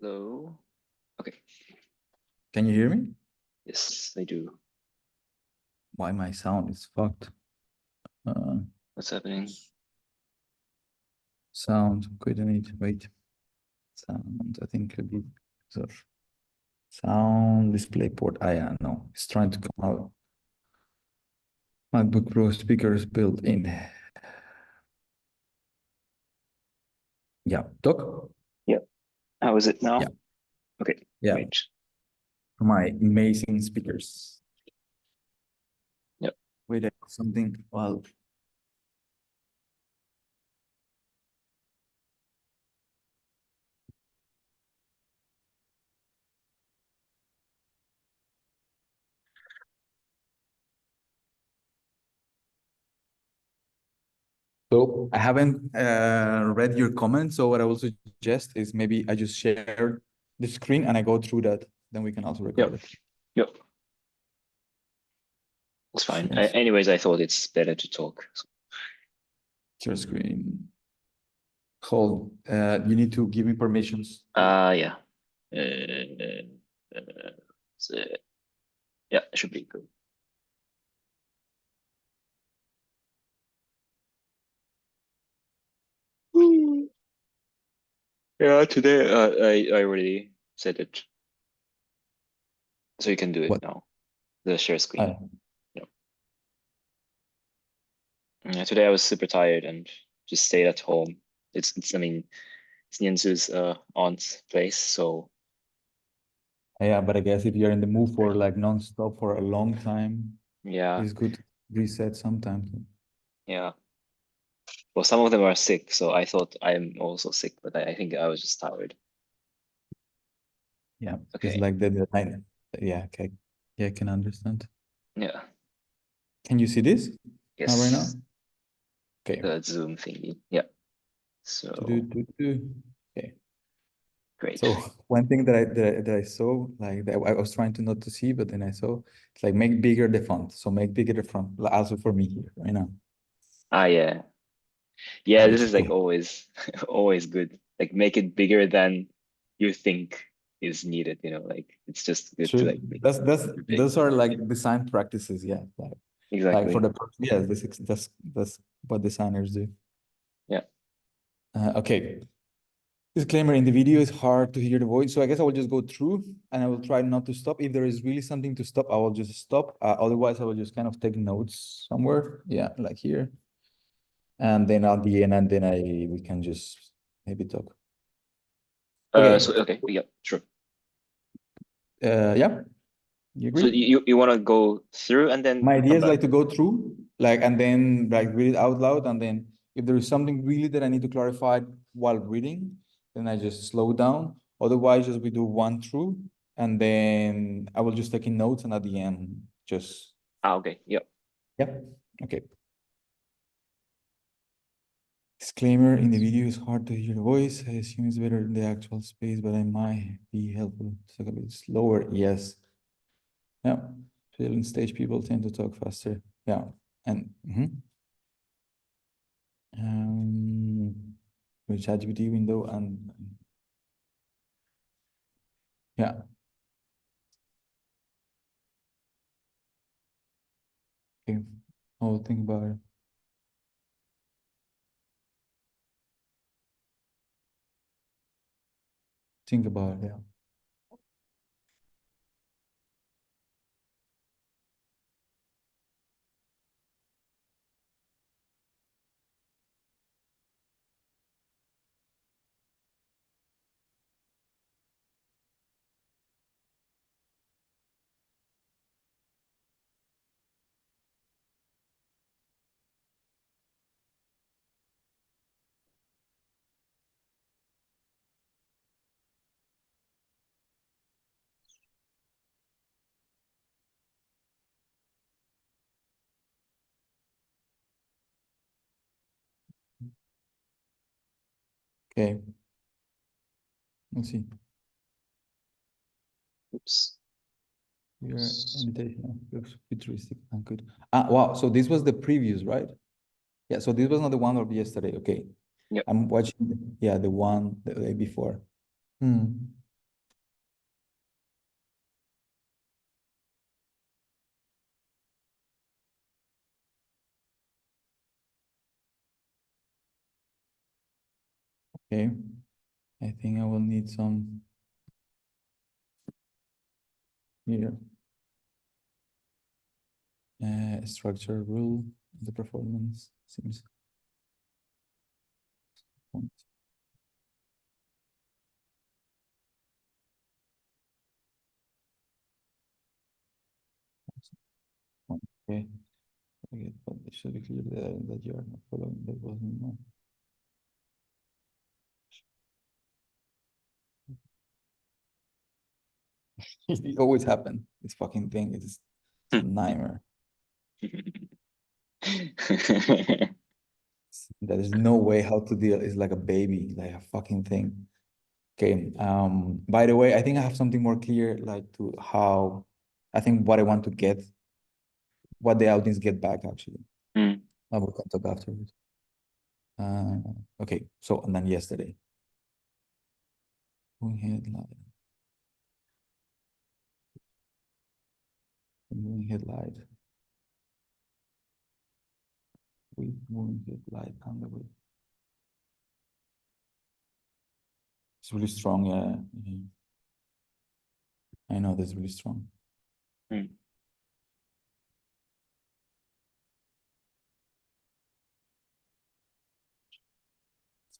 Hello. Okay. Can you hear me? Yes, I do. Why my sound is fucked? What's happening? Sound, wait. Sound, I think could be so. Sound display port. Yeah, no, it's trying to come out. MacBook Pro speakers built in. Yeah, talk. Yep. How is it now? Yeah, Okay, yeah. great. My amazing speakers. Yep. Wait, I have something. Well, so I haven't read your comments. So what I will suggest is maybe I just share the screen and I go through that. Then we can also record Yep. it. Yep. It's fine. Yes. Anyways, I thought it's better to talk. Share screen. Hold. You need to give me permissions. Yeah. So, yeah, it should be good. Yeah, today I already said it. So you can do it What? now. The share screen. Uh, Yep. Yeah, today I was super tired and just stayed at home. It's I mean it's Nianzu's aunt's place, so yeah, but I guess if you're in the mood for like non-stop for a long time, yeah, it's good to reset sometimes. yeah. Well, some of them are sick, so I thought I'm also sick, but I think I was just tired. Yeah, it's Okay. like the line. Yeah, okay. Yeah, I can understand. Yeah. Can you see this now right now? Yes. Okay. The Zoom thingy. Yeah. To do, So to do. Okay. great. So one thing that I saw, like that I was trying to not to see, but then I saw it's like make bigger the font. So make bigger the font. Also for me here right now. Ah, yeah. Yeah, this Which is like always, always good. Like make it bigger than you think is needed, like it's just good to true. like make That's it big. those are like design practices. Yeah, like for Exactly. the yeah, that's what designers do. Yeah. Okay. Disclaimer, in the video is hard to hear the voice, so I guess I will just go through and I will try not to stop. If there is really something to stop, I will just stop. Otherwise, I will just kind of take notes somewhere. Yeah, like here. And then at the end, and then we can just maybe talk. So Okay. okay, yeah, sure. Yeah, you So agree? you want to go through and then My idea come is back? like to go through, like, and then like read it out loud, and then if there is something really that I need to clarify while reading, then I just slow down. Otherwise, just we do one through, and then I will just take in notes, and at the end, just Ah, okay. Yep. yeah, okay. Disclaimer: in the video is hard to hear the voice. I assume it's better in the actual space, but I might be helpful to talk a bit slower. Yes. Yeah. Feeling stage people tend to talk faster. Yeah. And with ChatGPT window and yeah. Okay. I'll think about it. Think about it. Yeah. Okay. Let's see. Oops. Your invitation looks futuristic and good. Ah, wow. So this was the previews, right? Yeah. So this was not the one of yesterday. Okay. Yep. I'm watching. Yeah, the one the day before. Hmm. Okay, I think I will need some here. Structure rule, the performance seems. Okay, okay, but it should be clear that you are not following that wasn't no. It always happen. This fucking thing is a nightmare. There is no way how to deal. It's like a baby, like a fucking thing. Okay. By the way, I think I have something more clear, like to how I think what I want to get, what the audience get back actually. Mm. I will talk afterwards. Okay. So and then yesterday. Headlight. Headlight. We moving headlight on the way. It's really strong, yeah. I know that's really strong. Mm.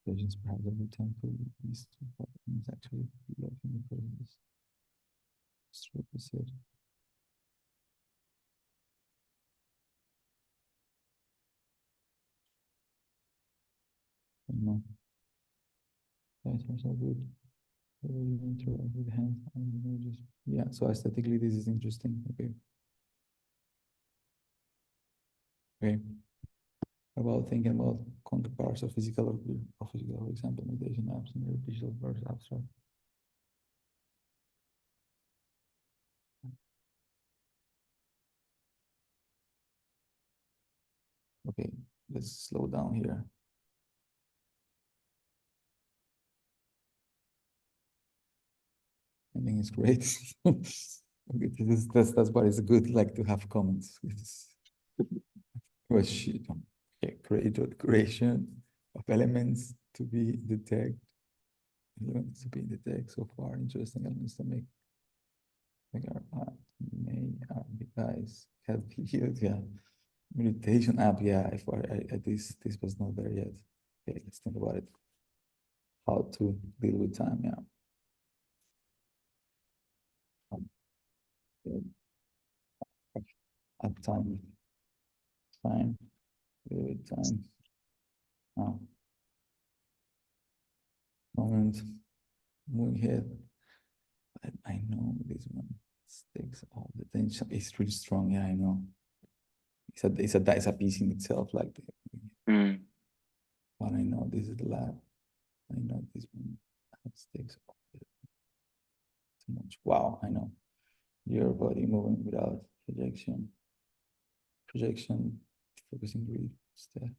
Patients perhaps every time for these two problems actually looking for this. Stroke said. No. That's also good. Interact with hands. Just, yeah, so aesthetically this is interesting. Okay. Okay. About thinking about counterparts of physical or physical, for example, meditation apps and visual versus abstract. Okay, let's slow down here. I think it's great. Okay, that's why it's good, like to have comments. It's shit. Okay, creation of elements to be detected. Elements to be detected so far. Interesting elements to make our app may guys have healed, yeah. Meditation app, yeah. If this was not there yet. Okay, let's think about it. How to deal with time, yeah. Yeah. At time, deal with time. Moment, moving head. I know this one takes all the tension. It's really strong, yeah, I know. It's a piece in itself, like the, Mm. but I know this is the lab. I know this one takes all the too much. Wow, I know. Your body moving without projection, focusing grid, step.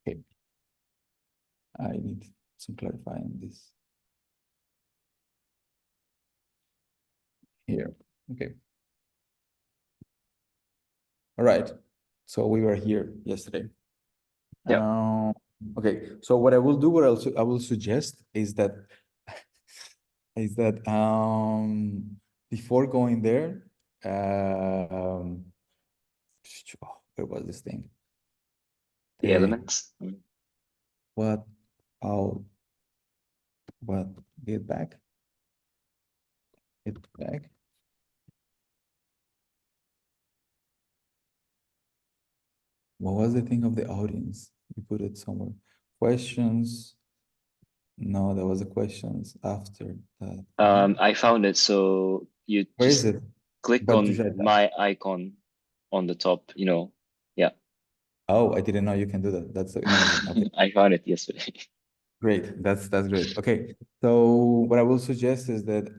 Okay, I need some clarifying this here. Okay. All right. So we were here yesterday. Yeah. Okay. So what I will do, I will suggest is that before going there, um, where was this thing? The elements. Mm. What? Oh, what? Get back. Get back. What was the thing of the audience? We put it somewhere. Questions. No, there was a questions after that. I found it. So you Where is just it? click But you on said that. my icon on the top, Yeah. Oh, I didn't know you can do that. That's amazing. Okay. I found it yesterday. Great. That's great. Okay. So what I will suggest is that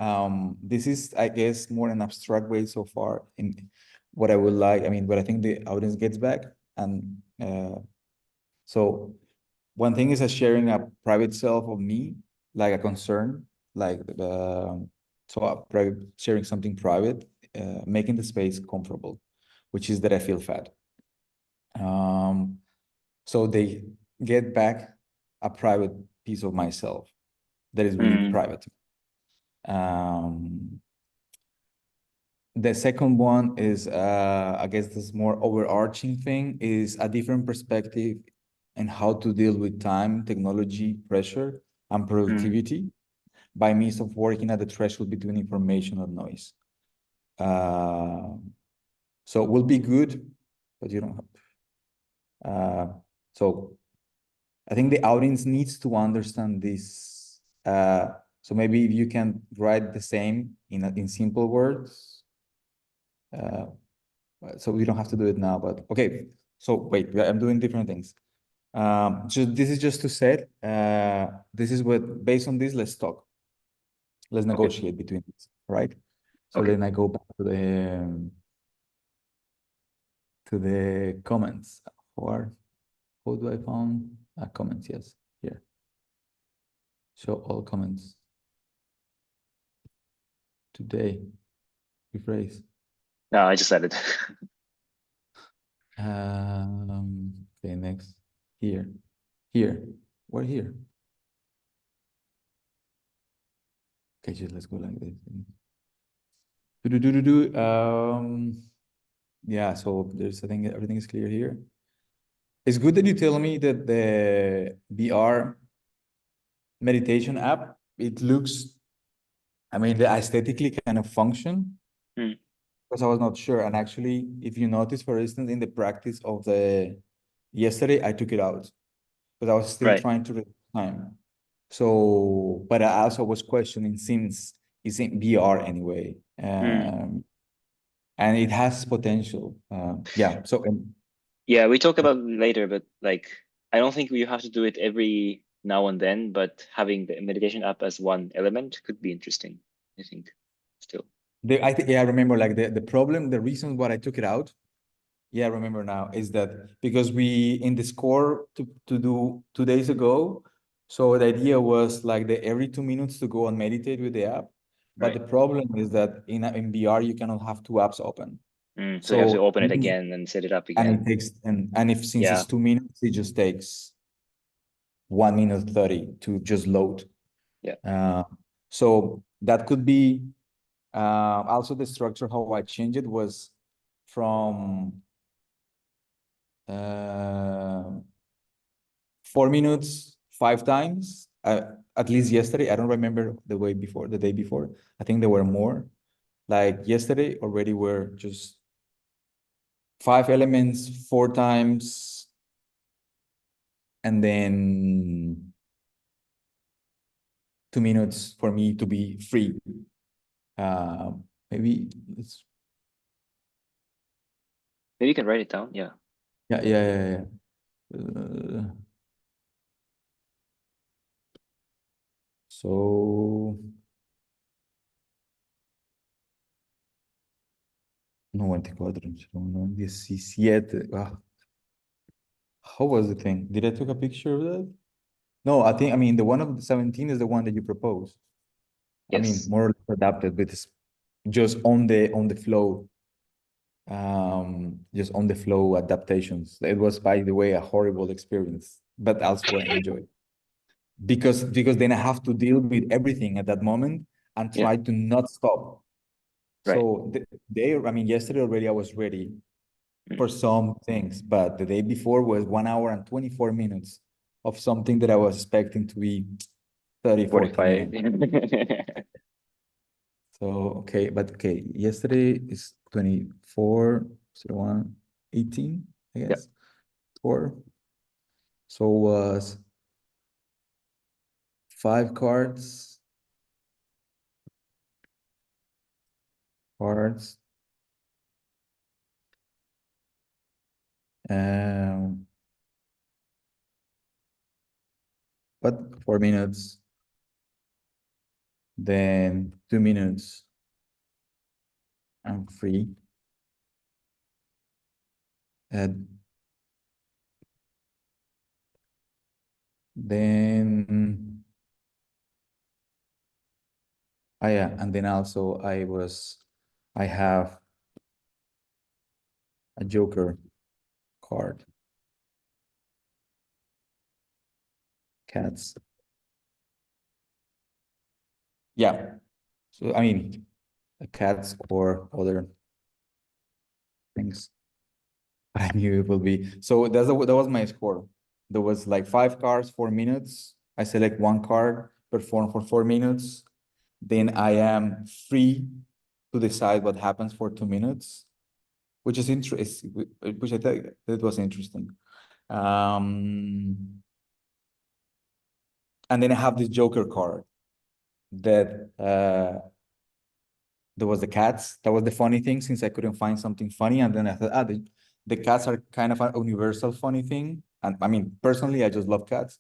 this is, I guess, more an abstract way so far in what I would like. I mean, what I think the audience gets back. And so one thing is a sharing a private self of me, like a concern, like so a private sharing something private, making the space comfortable, which is that I feel fat. Um, So they get back a private piece of myself that is really Mm, private. Um, the second one is, I guess this more overarching thing is a different perspective and how to deal with time, technology, pressure, and mm. productivity by means of working at the threshold between information and noise. Uh, so it will be good, but you don't have. So I think the audience needs to understand this. So maybe if you can write the same in simple words. Uh, so we don't have to do it now, but okay. So wait, I'm doing different things. So this is just to say, this is what, based on this, let's talk. Let's Okay. negotiate between us, right? So Okay. then I go back to the comments. Or how do I found comments? Yes, here. Show all comments today. Rephrase. No, I just added. Okay, next. Here. Here. What here? Okay, just let's go like this. Do. Yeah, so there's, I think everything is clear here. It's good that you tell me that the VR meditation app, it looks, I mean, the aesthetically kind of function, Mm, because I was not sure. And actually, if you notice, for instance, in the practice of the yesterday, I took it out because I was still right. trying to reduce time. So, but I also was questioning since it's in VR anyway, Mm. and it has potential. Yeah. So, Yeah, we talk about it later, but like I don't think you have to do it every now and then, but having the meditation app as one element could be interesting, I think, still. I think, yeah, I remember like the problem, the reason why I took it out. Yeah, I remember now is that because we in the score to do 2 days ago. So the idea was like the every 2 minutes to go and meditate with the app. But the Right. problem is that in VR you cannot have two apps open. So you have to So open it again and set it up and it again. takes and if since it's Yeah. 2 minutes, it just takes 1 minute 30 to just load. Yeah. Uh, so that could be also the structure. How I changed it was from uh, 4 minutes 5 times. At least yesterday, I don't remember the way before, the day before. I think there were more. Like yesterday already were just 5 elements 4 times, and then 2 minutes for me to be free. Uh, maybe it's Maybe you can write it down. Yeah. yeah. So no 24, no 17. How was the thing? Did I took a picture of that? No, I mean, the one of the 17 is the one that you proposed. I mean, Yes. more or less adapted, but it's just on the flow, just on the flow adaptations. It was, by the way, a horrible experience, but also I enjoyed because then I have to deal with everything at that moment and Yeah. try to not stop. Right. So I mean, yesterday already I was ready Mm. for some things, but the day before was 1 hour and 24 minutes of something that I was expecting to be 30, 40 45. minutes. So, okay, but okay, yesterday is 24, 01, 18, I Yeah. guess, 4. So was 5 cards, um, but 4 minutes, then 2 minutes, I'm free. And then, yeah, and then also I have a Joker card. cats. Yeah. So I mean, cats or other things. I knew it will be. So that was my score. There was like 5 cards, 4 minutes. I select one card, perform for 4 minutes. Then I am free to decide what happens for 2 minutes, which is interesting, which I think that was interesting. Um, and then I have this Joker card that there was the cats. That was the funny thing since I couldn't find something funny. And then I thought, the cats are kind of a universal funny thing. And I mean, personally, I just love cats.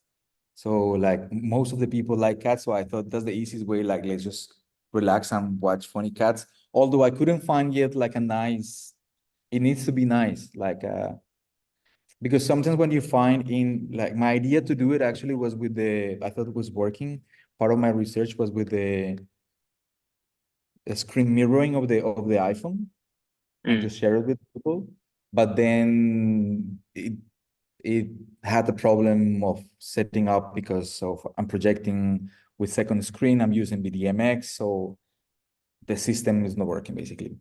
So like most of the people like cats. So I thought that's the easiest way. Like, let's just relax and watch funny cats. Although I couldn't find yet like a nice, it needs to be nice. Like, because sometimes when you find in like my idea to do it actually was with I thought it was working. Part of my research was with the screen mirroring of the iPhone and Mm. just share it with people. But then it had the problem of setting up because of I'm projecting with second screen. I'm using BDMX, so the system is not working basically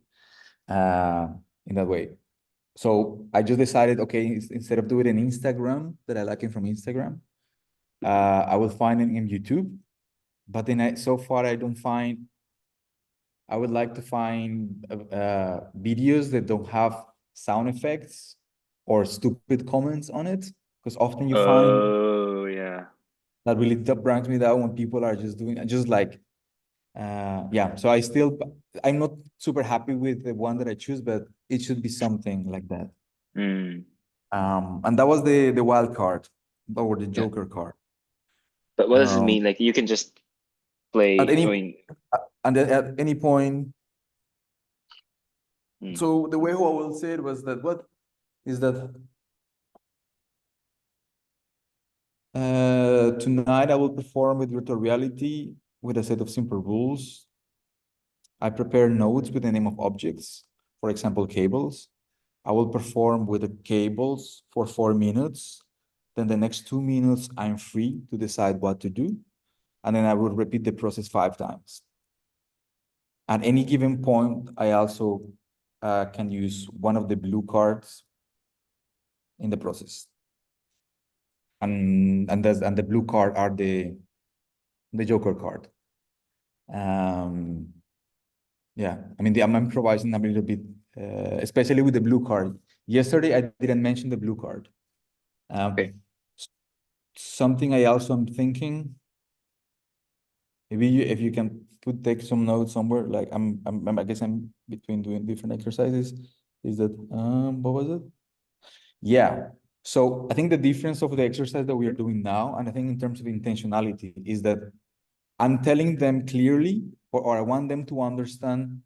uh, in that way. So I just decided, okay, instead of doing an Instagram that I like it from Instagram, I will find it in YouTube. But then so far I don't find. I would like to find videos that don't have sound effects or stupid comments on it, because often you find Oh, yeah. that really that brings me down when people are just doing just like yeah. So I'm not super happy with the one that I choose, but it should be something like that. Mm. And that was the wild card or the Yeah. Joker card. But what does it Um, mean? Like you can just at play, I any mean, and at any point. mm. So the way how I will say it was that what is that tonight I will perform with virtual reality with a set of simple rules. I prepare notes with the name of objects, for example, cables. I will perform with the cables for 4 minutes. Then the next 2 minutes, I'm free to decide what to do. And then I will repeat the process 5 times. At any given point, I also can use one of the blue cards in the process. And the blue card are the Joker card. Um, yeah, I mean, I'm improvising a little bit, especially with the blue card. Yesterday, I didn't mention the blue card. Okay. Something I also am thinking, maybe if you can take some notes somewhere, like I guess I'm between doing different exercises, is that, what was it? Yeah. So I think the difference of the exercise that we are doing now, and I think in terms of intentionality, is that I'm telling them clearly, or I want them to understand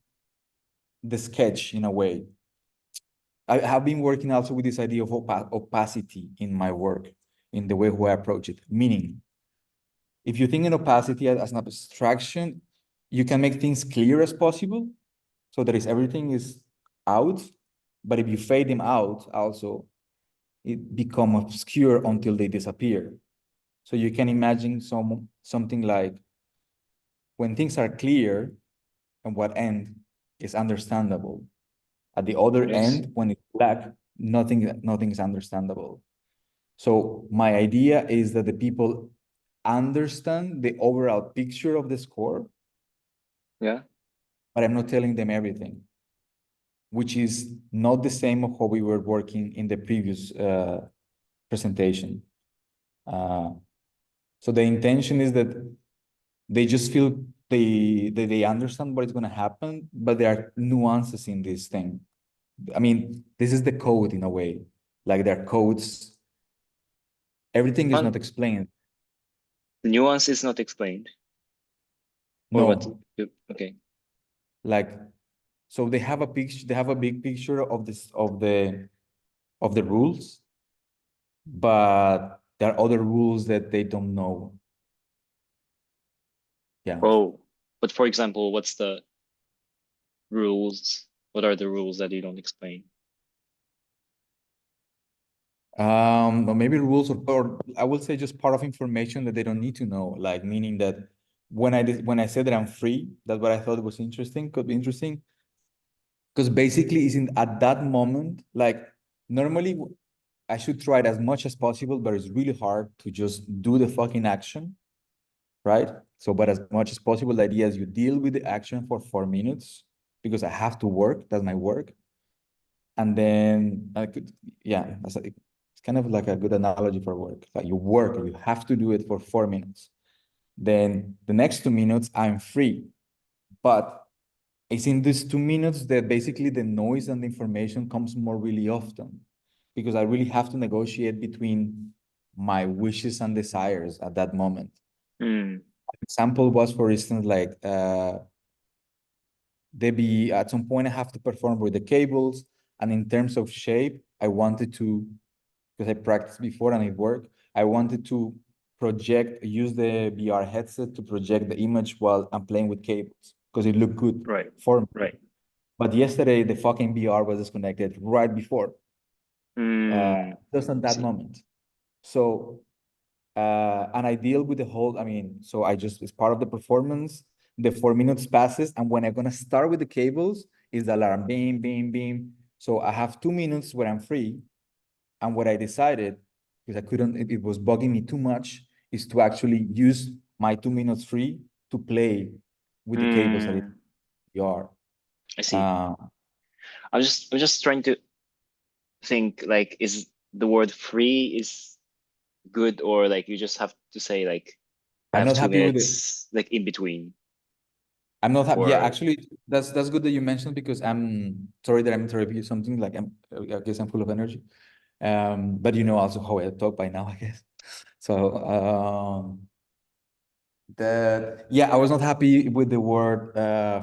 the sketch in a way. I have been working also with this idea of opacity in my work, in the way who I approach it. Meaning, if you think in opacity as an abstraction, you can make things clear as possible, so that is everything is out. But if you fade them out, also it become obscure until they disappear. So you can imagine something like when things are clear and what end is understandable. At the other Yes. end, when it's black, nothing is understandable. So my idea is that the people understand the overall picture of the score, Yeah. but I'm not telling them everything, which is not the same of how we were working in the previous presentation. Uh, so the intention is that they just feel they understand what is going to happen, but there are nuances in this thing. I mean, this is the code in a way. Like there are codes. Everything is Fun. not explained. The nuance is not explained. Or what? No, Okay. like so they have a picture. They have a big picture of this of the rules, but there are other rules that they don't know. Yeah. Oh, but for example, what's the rules? What are the rules that you don't explain? Or maybe rules, or I will say just part of information that they don't need to know, like meaning that when I said that I'm free, that's what I thought was interesting, could be interesting. Because basically it's in at that moment, like normally I should try it as much as possible, but it's really hard to just do the fucking action, right? So, but as much as possible, the idea is you deal with the action for 4 minutes because I have to work, that's my work. And then I could, yeah, it's kind of like a good analogy for work. Like you work, you have to do it for 4 minutes. Then the next 2 minutes, I'm free. But it's in these 2 minutes that basically the noise and the information comes more really often because I really have to negotiate between my wishes and desires at that moment. Mm, Example was, for instance, like they be at some point I have to perform with the cables, and in terms of shape, I wanted to, because I practiced before and it worked, I wanted to use the VR headset to project the image while I'm playing with cables because it looked good right, for me. right. But yesterday, the fucking VR was disconnected right before, just at I that see. moment. So, and I deal with the whole, I mean, so I just, it's part of the performance. The 4 minutes passes, and when I'm gonna start with the cables, is the alarm, beam, beam, beam. So I have 2 minutes where I'm free, and what I decided, because I couldn't, it was bugging me too much, is to actually use my 2 minutes free to play with the cables that it Mm, VR. I see. Uh, I'm just trying to think like is the word free is good or like you just have to say like I I'm have not two happy with it. minutes like in between I'm not happy. Yeah, or actually, that's good that you mentioned because I'm sorry that I'm interrupting you something like I guess I'm full of energy. But you know also how I talk by now, I guess. So that yeah, I was not happy with the word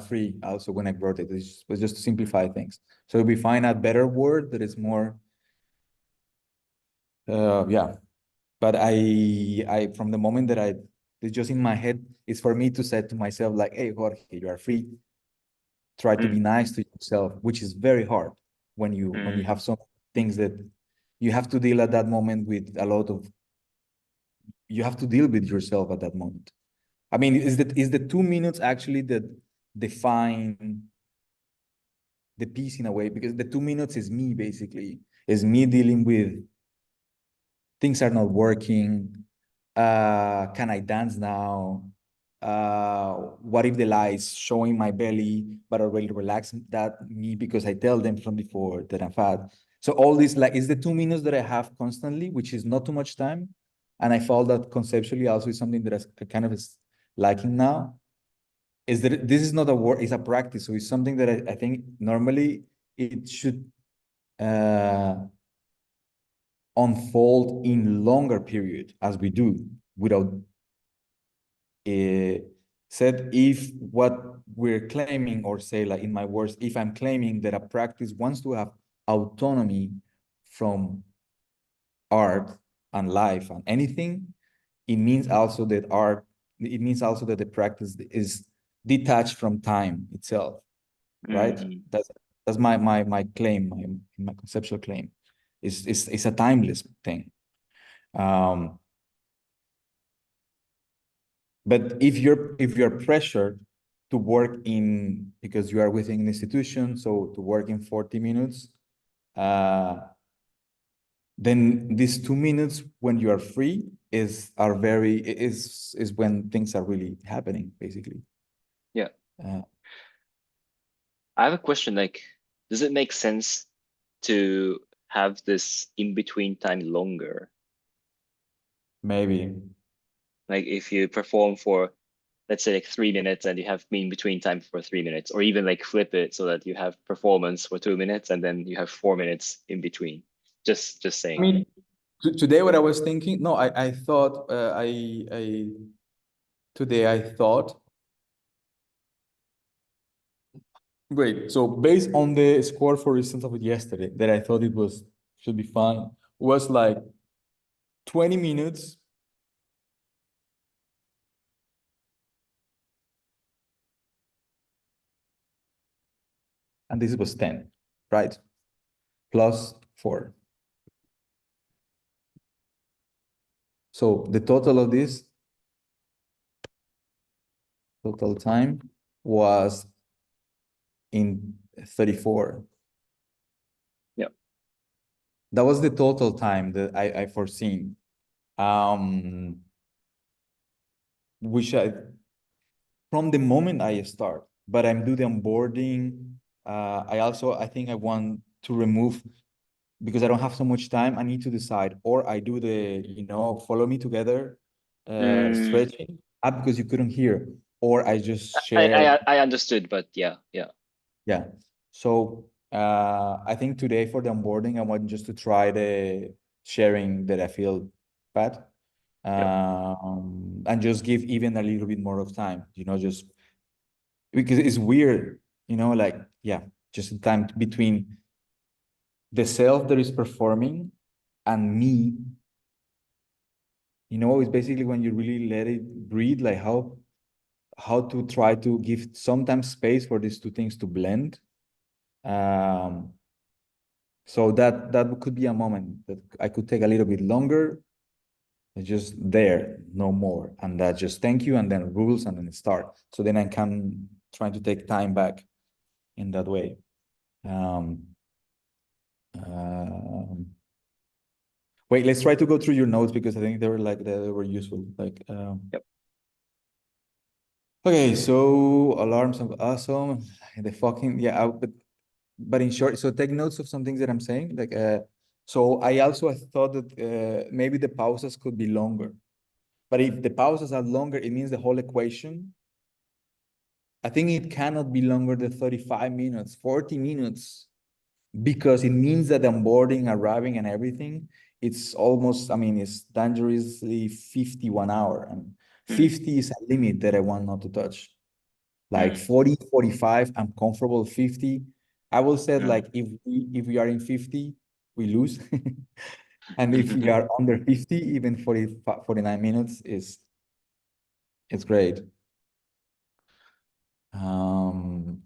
free also when I wrote it. It was just to simplify things. So we find a better word that is more yeah. But I from the moment that it's just in my head, it's for me to say to myself like, hey Jorge, you are free, try to be mm, nice to yourself, which is very hard when you mm, have some things that you have to deal at that moment with a lot of you have to deal with yourself at that moment. I mean, is the 2 minutes actually that define the piece in a way? Because the 2 minutes is me basically, is me dealing with things are not working. Can I dance now? What if the lies showing my belly, but already relaxed that me because I tell them from before that I'm fat. So all this like is the 2 minutes that I have constantly, which is not too much time. And I felt that conceptually also is something that I kind of is liking now. Is that this is not a work, it's a practice. So it's something that I think normally it should uh unfold in longer period as we do without said if what we're claiming or say like in my words if I'm claiming that a practice wants to have autonomy from art and life and anything it means also that art it means also that the practice is detached from time itself, right? mm. That's my claim, my conceptual claim is a timeless thing. um But if you're pressured to work in because you are within an institution, so to work in 40 minutes, uh, then these 2 minutes when you are free is when things are really happening, basically. Yeah. Uh, I have a question like does it make sense to have this in between time longer Maybe. like if you perform for let's say like 3 minutes and you have in between time for 3 minutes or even like flip it so that you have performance for 2 minutes and then you have 4 minutes in between just I saying mean, today what I was thinking, no, I thought today I thought Wait, so based on the score, for instance, of it yesterday, that I thought it was should be fine, was like 20 minutes, and this was 10, right? Plus 4. So the total of this total time was in 34. Yeah. That was the total time that I foreseen. Um, which I from the moment I start, but I'm do the onboarding. I think I want to remove because I don't have so much time. I need to decide, or I do the follow me together Mm, stretching because you couldn't hear, or I just I, share. I understood, but yeah, yeah, Yeah. So I think today for the onboarding, I want just to try the sharing that I feel bad. yep, And just give even a little bit more of time, just because it's weird, like, yeah, just the time between the self that is performing and me, it's basically when you really let it breathe, like how to try to give sometimes space for these two things to blend. Um, So that could be a moment that I could take a little bit longer, just there, no more. And that just thank you, and then rules, and then start. So then I can try to take time back in that way. Um, um, Wait, let's try to go through your notes because I think they were useful. yep. Okay, so alarms are awesome. The fucking yeah, but in short, so take notes of some things that I'm saying. So I also thought that maybe the pauses could be longer. But if the pauses are longer, it means the whole equation. I think it cannot be longer than 35 minutes, 40 minutes, because it means that the onboarding, arriving, and everything, it's almost, I mean, it's dangerously 51 hour. And Mm, 50 is a limit that I want not to touch. Like mm, 40, 45, I'm comfortable. 50, I will say mm. like if we are in 50, we lose. And if we are under 50, even 40, 49 minutes is it's great. Um,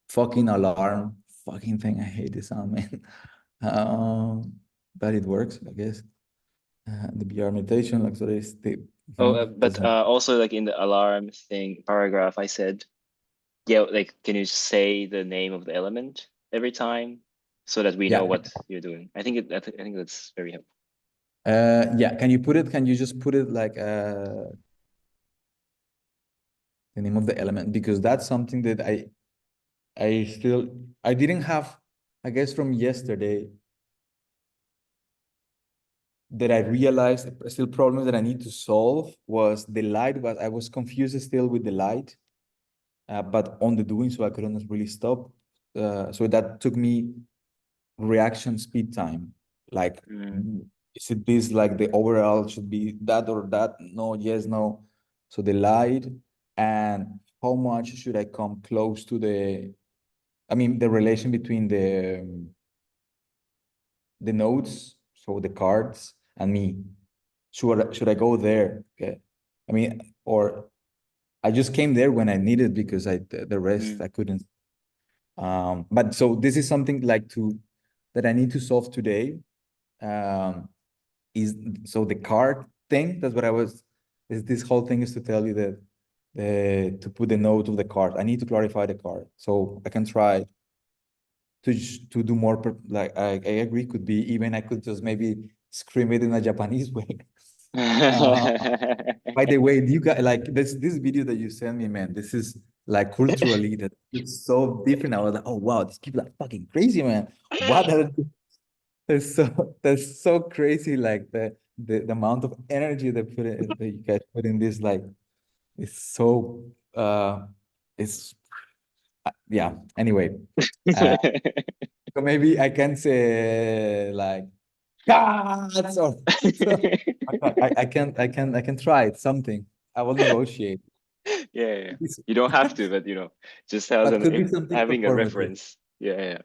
Fucking alarm, fucking thing. I hate this sound, man. Um, but it works, I guess. The BR meditation, like so, Oh, that's but also like in the alarm thing paragraph, I said, yeah, like can you say the name of the element every time so that we know yeah. what you're doing? I think that's very helpful. Yeah. Can you put it? Can you just put it like the name of the element? Because that's something that I didn't have, I guess, from yesterday that I realized still problems that I need to solve was the light. Was I was confused still with the light, but on the doing, so I couldn't really stop. So that took me reaction speed time. Like, Mm, is it this like the overall should be that or that? No, yes, no. So the light and how much should I come close to I mean, the relation between the nodes, so the cards and me. Should I go there? Okay. I mean, or I just came there when I needed because the rest mm, I couldn't. But so this is something like to that I need to solve today. Um, is so the card thing. That's what I was. This whole thing is to tell you that to put the note of the card. I need to clarify the card so I can try to do more. Like I agree, could be even I could just maybe scream it in a Japanese way. Uh, by the way, do you guys like this video that you sent me, man? This is like culturally that it's so different. I was like, oh wow, these people are fucking crazy, man. What are that's so crazy. Like the amount of energy that you guys put in this, like it's so it's yeah. Anyway, uh, so maybe I can say like gods or so I can try it something. I will negotiate. Yeah, yeah. You don't have to, but just as But could be something having a performative. reference. Yeah, yeah.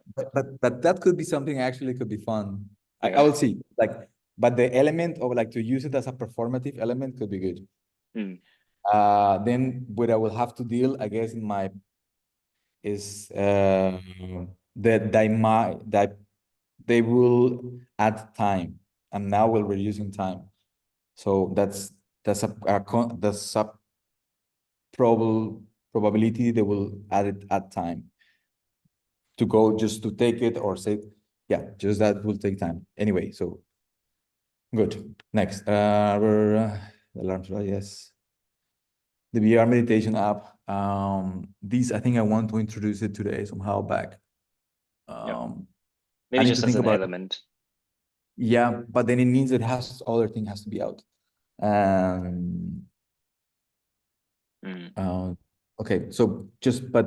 But that could be something actually could be fun. I Yeah. will see. Like, but the element of like to use it as a performative element could be good. Mm, Then what I will have to deal, I guess, in my is that they will add time. and now we're reducing time. So that's a probability they will add time to go just to take it or say, yeah, just that will take time. Anyway, so good. Next, alarms, right? Yes. The VR meditation app. This, I think I want to introduce it today somehow back. Yeah. I Maybe need to just as think an about it. element. Yeah, but then it means it has other thing has to be out. Um, Mm. okay, so but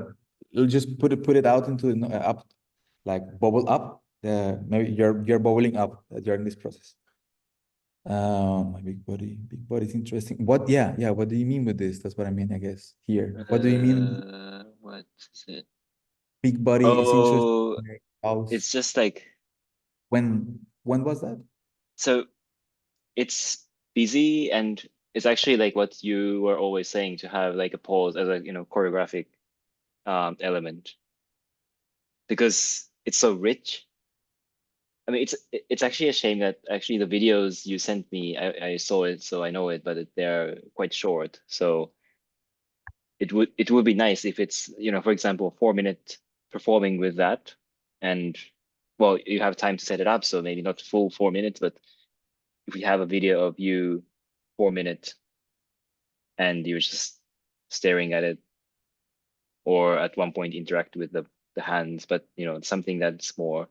you'll just put it out into the up, like bubble up. Maybe you're bubbling up during this process. My big body is interesting. What? Yeah. What do you mean with this? That's what I mean, I guess. Here, what do you mean? What is it? Big body is interesting. Oh, House. it's just like, When was that? so it's busy, and it's actually like what you were always saying, to have like a pause as a, choreographic element, because it's so rich. I mean, it's actually a shame that actually the videos you sent me, I saw it, so I know it, but they're quite short. So it would be nice if it's, for example, 4 minute performing with that, and well, you have time to set it up, so maybe not full 4 minutes, but if we have a video of you 4 minute and you're just staring at it, or at one point interact with the hands, but something that's more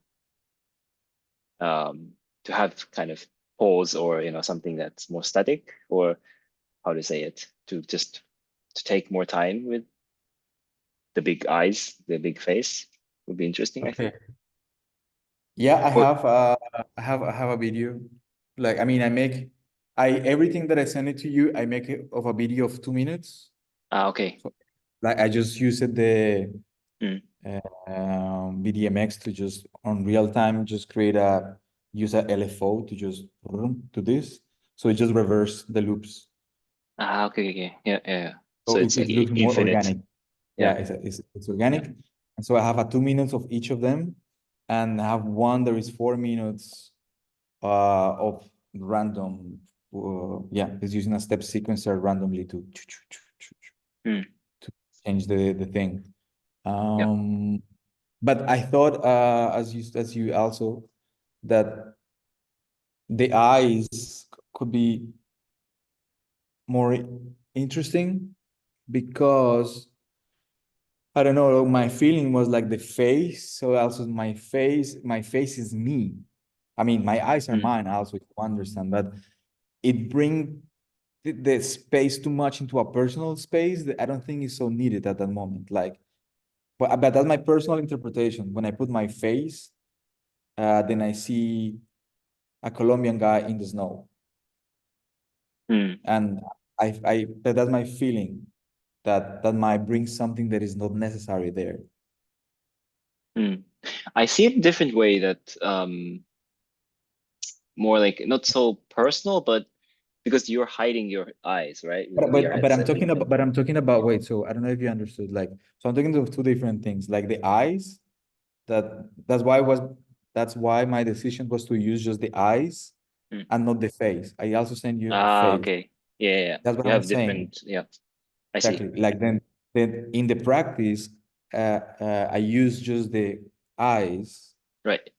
to have kind of pause, or something that's more static, or how to say it, to take more time with the big eyes, the big face, would be interesting, I Okay. think. Yeah, Or I have a video. Like, I mean, I everything that I send it to you, I make it of a video of 2 minutes. okay. So, like, I just use it the Mm. BDMX to just on real time just use a LFO to just to this. So it just reverse the loops. Okay, okay, yeah, yeah, yeah. So So it's like it looks more infinite. organic. Yeah, Yeah, it's yeah. organic. And so I have a 2 minutes of each of them, and I have one that is 4 minutes of random. Yeah, it's using a step sequencer randomly Mm. to change the thing. Yeah. But I thought, as you also, that the eyes could be more interesting because I don't know, my feeling was like the face. So also my face is me. I mean, my eyes are Mm. mine, also, if you understand, but it bring the space too much into a personal space that I don't think is so needed at that moment. Like, but that's my personal interpretation. When I put my face, then I see a Colombian guy in the snow, Mm. and that's my feeling that might bring something that is not necessary there. Mm. I see it a different way, that more like not so personal, but because you're hiding your eyes, right, with the VR But headset. I'm talking about, wait, so I don't know if you understood, like, so I'm talking of two different things, like the eyes, that's why my decision was to use just the eyes Mm. and not the face. I also send you the face. Okay. Yeah, yeah, yeah. That's what You I'm have saying. different, yeah, I see. Exactly. Like then in the practice, I use just the eyes Right.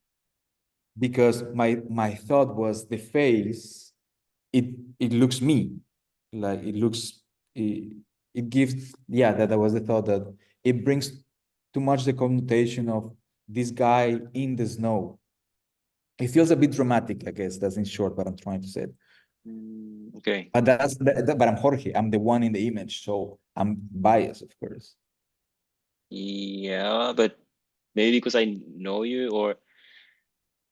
because my thought was the face, it looks me, like it gives, yeah, that was the thought, that it brings too much the connotation of this guy in the snow. It feels a bit dramatic, I guess. That's in short what I'm trying to say. Okay. But but I'm Jorge, I'm the one in the image, so I'm biased, of course. Yeah, but maybe because I know you, or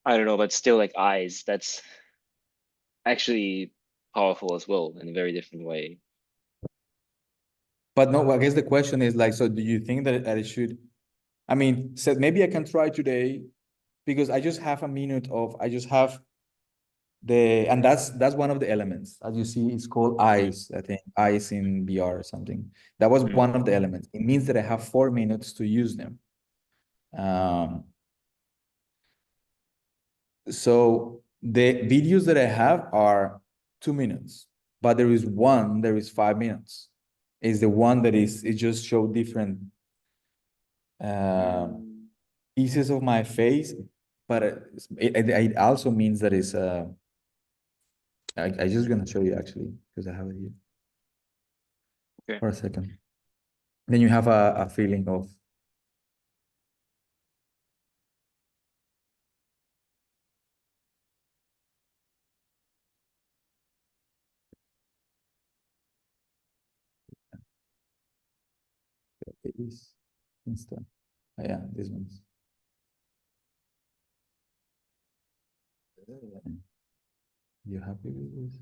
I don't know, but still, like, eyes, that's actually powerful as well, in a very different way. But no, I guess the question is like, so do you think that it should, I mean, said maybe I can try today because I just have a minute of, I just have and that's one of the elements. As you see, it's called Mm. eyes, I think, eyes in VR or something. That was Mm. one of the elements. It means that I have 4 minutes to use them. Um, so The videos that I have are 2 minutes, but there is one there is 5 minutes. Is the one that is it just show different uh, Mm, pieces of my face, but it also means that it's I just gonna show you actually because I have it here okay. for a second. Then you have a feeling of it is instant. Yeah, this one's. You happy with this?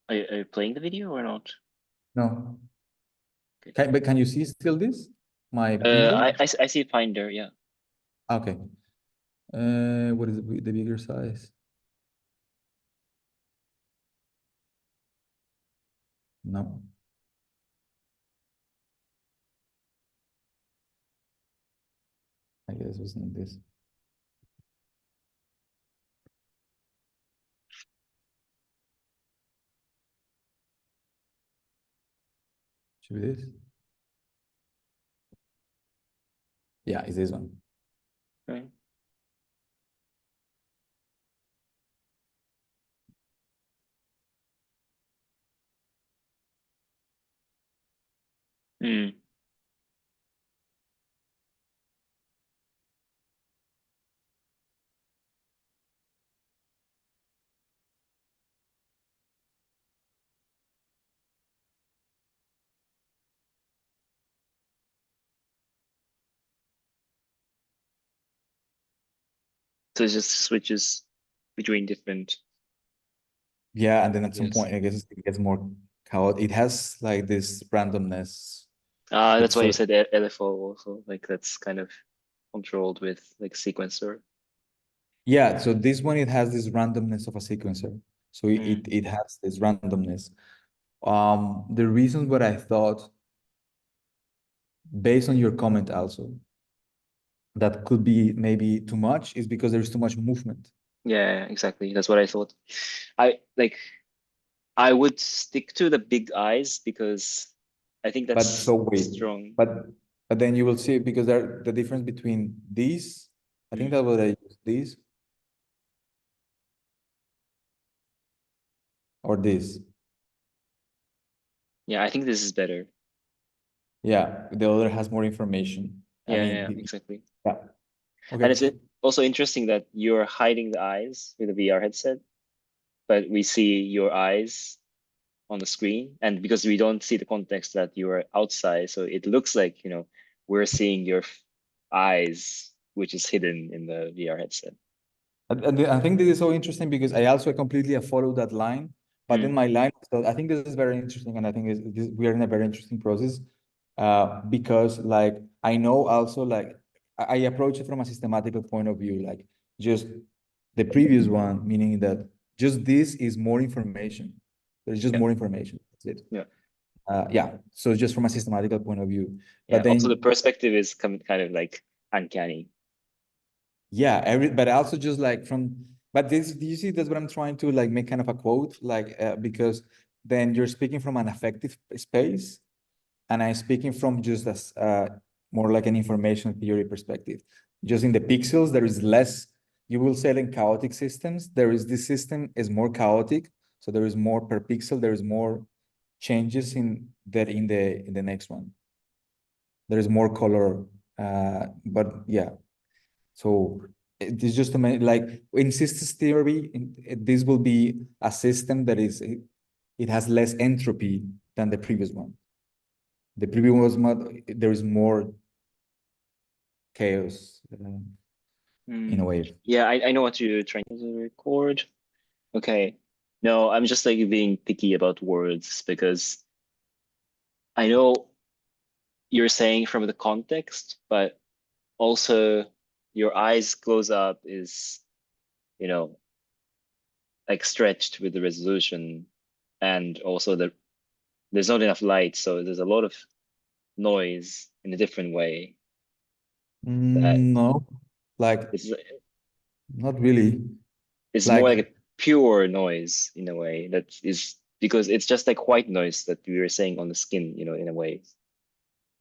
Are you playing the video or not? No. Okay. But can you see still this? My window? I see Finder, yeah. Okay. What is the bigger size? No. I guess it wasn't this. Should be this? Yeah, it's this one. Right. Mm. So it just switches between different Yeah, and then at some videos. point, I guess it gets more chaotic. It has like this randomness. That's It's why you sort of, said LFO also. Like that's kind of controlled with like sequencer. yeah. So this one, it has this randomness of a sequencer. So Mm. it has this randomness. The reason what I thought, based on your comment also, that could be maybe too much is because there's too much movement. Yeah, exactly. That's what I thought. I like I would stick to the big eyes because I think But that's so wait, strong. but but then you will see because there the difference between these, I think Mm. that what I use these or this. Yeah, I think this is better. Yeah, the other has more information. I Yeah, mean, yeah, exactly. yeah. And Okay. it's also interesting that you're hiding the eyes with a VR headset, but we see your eyes on the screen. And because we don't see the context that you are outside, so it looks like, we're seeing your eyes, which is hidden in the VR headset. I think this is so interesting because I also completely follow that line. But in Mm, my line, so I think this is very interesting, and I think we are in a very interesting process, because like I know also like I approach it from a systematical point of view, like just the previous one, meaning that just this is more information. There's just yeah, more information. That's it. yeah, Yeah. So just from a systematical point of view, yeah. but Also, the then perspective is kind of like uncanny. yeah, but also just like from, but this, do you see, that's what I'm trying to like make kind of a quote, like, because then you're speaking from an affective space, and I'm speaking from just as more like an information theory perspective. Just in the pixels, there is less, you will say in chaotic systems, there is this system is more chaotic. So there is more per pixel, there is more changes in that in the next one. There is more color, but yeah, so it is just like in systems theory, this will be a system that is it has less entropy than the previous one. The previous one was more, there is more chaos in a Mm. way. Yeah, I know what you're trying to record. Okay. No, I'm just like being picky about words because I know you're saying from the context, but also your eyes close up is, you know, like stretched with the resolution. and also there's not enough light, so there's a lot of noise in a different way that No, like is not really. it's more Like, like a pure noise in a way that is because it's just like white noise that we were saying on the skin, in a way.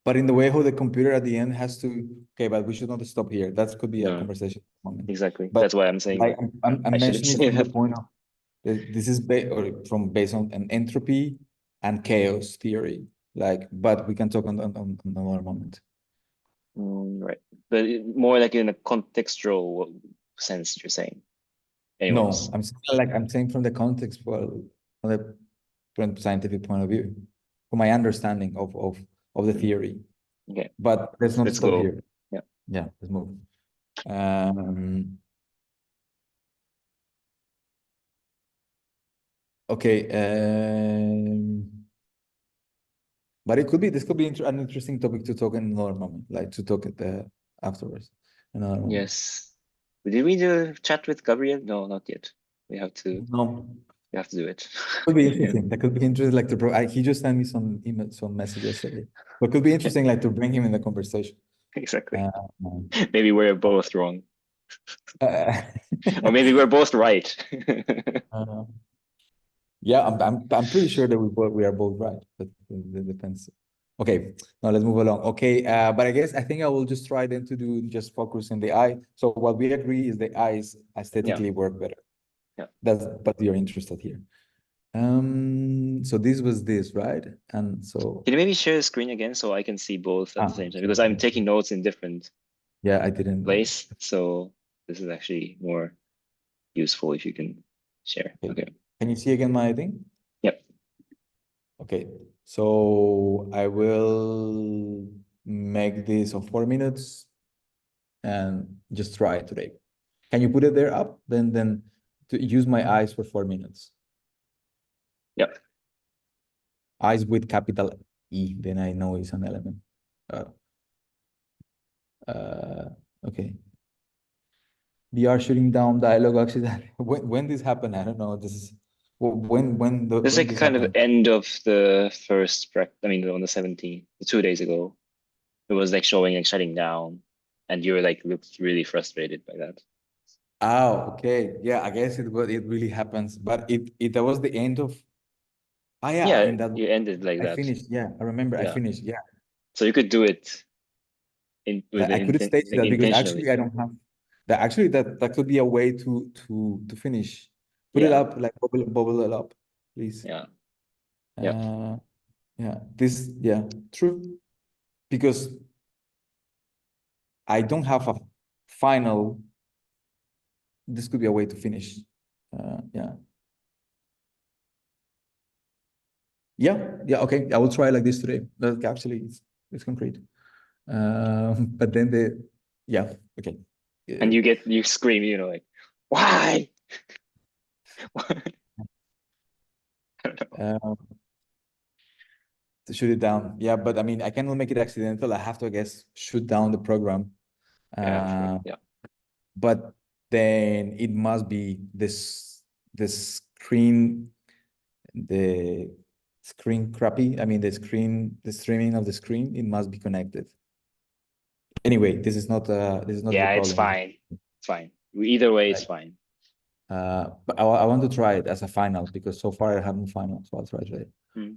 but in the way how the computer at the end has to. Okay, but we should not stop here. That could be a No, conversation moment. exactly. But That's why I'm saying like that I'm I shouldn't mentioning it say from the that. point of this is based on an entropy and chaos theory. Like, but we can talk on another moment. Right. But more like in a contextual sense, you're saying. No, Anyways. I'm saying from the context, well, from the scientific point of view, from my understanding of the Mm, theory. okay. But let's not Let's stop go. here. Yeah. Yeah, let's move. Um, okay. But it could be this could be an interesting topic to talk in another moment, like to talk at the afterwards, another moment. Yes. Did we do chat with Gabriel? No, not yet. No, We have to do it. could be Yeah, interesting. That could be interesting. Like he just sent me some email, some message yesterday. But could be interesting, like to bring him in the conversation. exactly. Uh, Maybe we're both wrong. uh, Or maybe we're both right. uh, yeah, I'm pretty sure that we are both right, but it depends. Okay, now let's move along. Okay, but I think I will just try then to do just focus in the eye. So what we agree is the eyes Yeah. aesthetically work better. Yeah. That's what you're interested here. So this was this, right? And so Can you maybe share the screen again so I can see both at the same time? sure, Because I'm sure, sure. taking notes in different Yeah, I didn't. place. So this is actually more useful if you can share. Okay. Okay. Can you see again my thing? Yep. Okay. So I will make this of 4 minutes and just try it today. Can you put it there up? Then to use my eyes for 4 minutes. Yep. Eyes with capital E. Then I know it's an element. Uh, okay. VR shooting down dialogue accident. When this happened, I don't know. This is It's when like this kind of happened. end of the first I mean, on the 17th, 2 days ago. It was like showing and shutting down, and you were like looked really frustrated by that. Oh, okay. Yeah, I guess it really happens. But it that was the end of. Ah, yeah. Yeah, In that you ended like I that. finished. Yeah, I remember. I Yeah. finished. Yeah, So you could do it in with like the I could intent stage like that because intentionally. actually I don't have that. Actually, that could be a way to finish. Put it Yeah. up, like bubble it up, please. Yeah. Yep. Uh, yeah. This. Yeah. True. Because I don't have a final. This could be a way to finish. Yeah. Yeah. Yeah. Okay. I will try like this today. That actually it's concrete. But then yeah. Okay. And you scream, like, why? I don't know. Uh, to shoot it down. Yeah, but I mean, I cannot make it accidental. I have to, I guess, shoot down the program. Yeah, sure. Uh, Yeah. but then it must be the screen, the screen crappy. I mean, the streaming of the screen. It must be connected. Anyway, this is not your Yeah, it's problem. fine. It's fine. Either way, it's Right. fine. But I want to try it as a final because so far I haven't final, so I'll try today. Mm.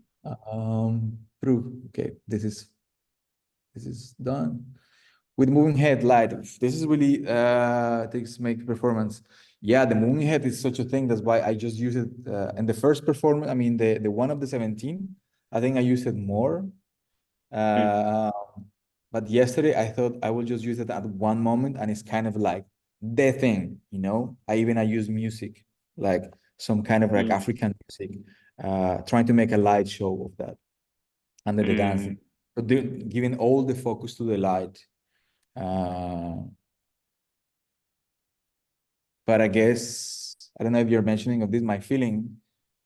Proof. Okay, this is done. With moving head light, this is really things make performance. Yeah, the moving head is such a thing. That's why I just use it in the first performance. I mean, the one of the 17. I think I used it more. Mm. Uh, but yesterday I thought I will just use it at one moment, and it's kind of like the thing, I use music, like some kind of like Mm. African music, trying to make a light show of that, and then the dancing. Mm. So giving all the focus to the light. Uh, but I guess I don't know if you're mentioning of this. My feeling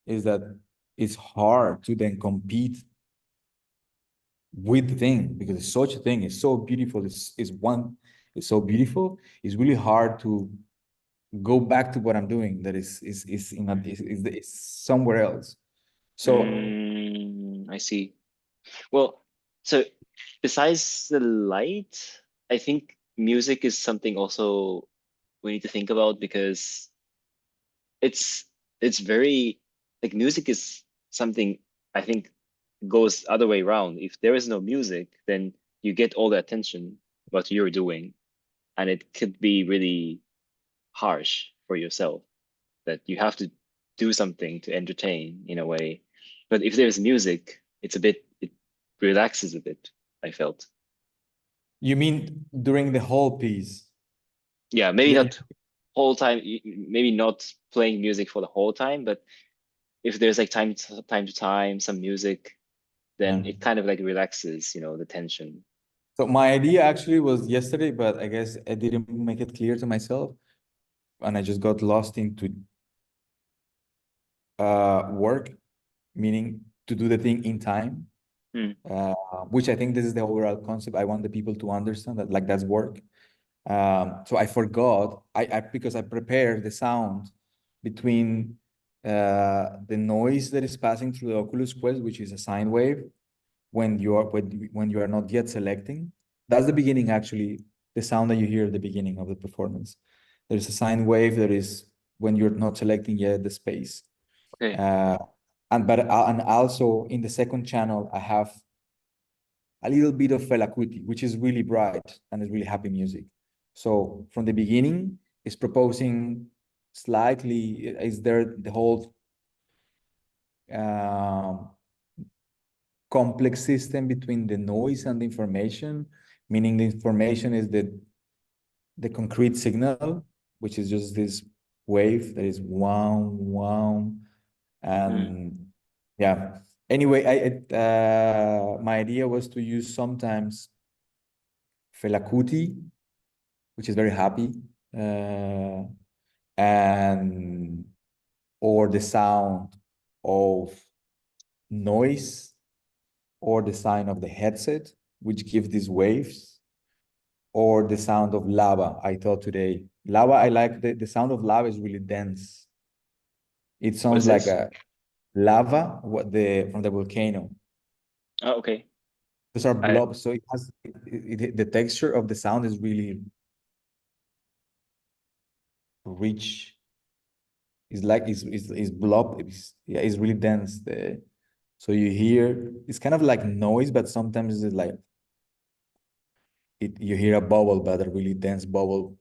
is that it's hard to then compete with the thing because it's such a thing. It's so beautiful. It's so beautiful. It's really hard to go back to what I'm doing. That is somewhere else. So I see. Well, so besides the light, I think music is something also we need to think about because it's it's very like music is something I think goes other way around. If there is no music, then you get all the attention what you're doing, and it could be really harsh for yourself that you have to do something to entertain in a way. But if there's music, it relaxes a bit, I felt. you mean during the whole piece? Yeah, maybe Yeah, not whole time, maybe not playing music for the whole time, but if there's like time to time, some music, yeah. then it kind of like relaxes, the tension. So my idea actually was yesterday, but I guess I didn't make it clear to myself, and I just got lost into work, meaning to do the thing in time, Hmm. uh, which I think this is the overall concept. I want the people to understand that like that's work. So I forgot, I because I prepared the sound between the noise that is passing through the Oculus Quest, which is a sine wave, when you are not yet selecting. That's the beginning, actually, the sound that you hear at the beginning of the performance. There's a sine wave that is when you're not selecting yet the space. Okay. Uh, and also in the second channel, I have a little bit of Fela Kuti, which is really bright and is really happy music. So from the beginning, it's proposing slightly, is there the whole um, complex system between the noise and the information, meaning the information is the concrete signal, which is just this wave that is wow, wow. Hmm. And yeah, anyway, my idea was to use sometimes Fela Kuti, which is very happy, uh, and or the sound of noise or the sound of the headset, which gives these waves, or the sound of lava. I thought today, lava, I like the sound of lava is really dense. It What is sounds like this? a lava, what the from the volcano. Oh, okay. Those are I blobs, so it has the texture of the sound is really rich. It's like it's blob. Yeah, it's really dense. So you hear it's kind of like noise, but sometimes it's like you hear a bubble, but a really dense bubble.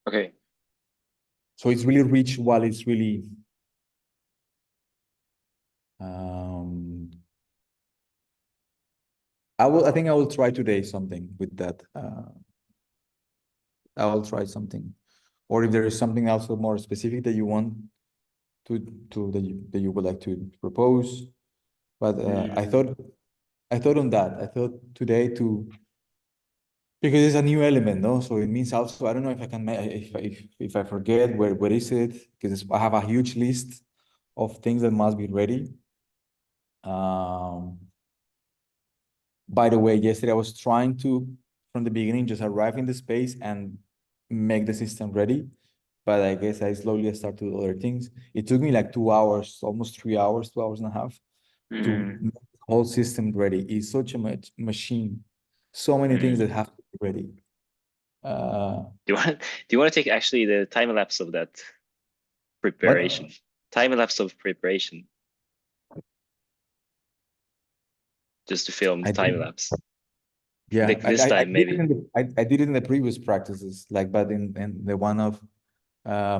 okay. So it's really rich while it's really um I think I will try today something with that. I will try something. Or if there is something else more specific that you want that you would like to propose. But Mm, I thought on that. I thought today to because it's a new element, no? So it means also I don't know if I can if I forget where is it because I have a huge list of things that must be ready. Um, by the way, yesterday I was trying to from the beginning just arrive in the space and make the system ready, but I guess I slowly start to do other things. It took me like 2 hours, almost 3 hours, 2 hours and a half to mm, make the whole system ready. It's such a machine, so many things that mm. have to be ready. Uh, Do you want to take actually the time lapse of that preparation? what? Time lapse of preparation, just to film the I time did, lapse. yeah, Like this I time, did it maybe. in I did it in the previous practices, like, but in the one of,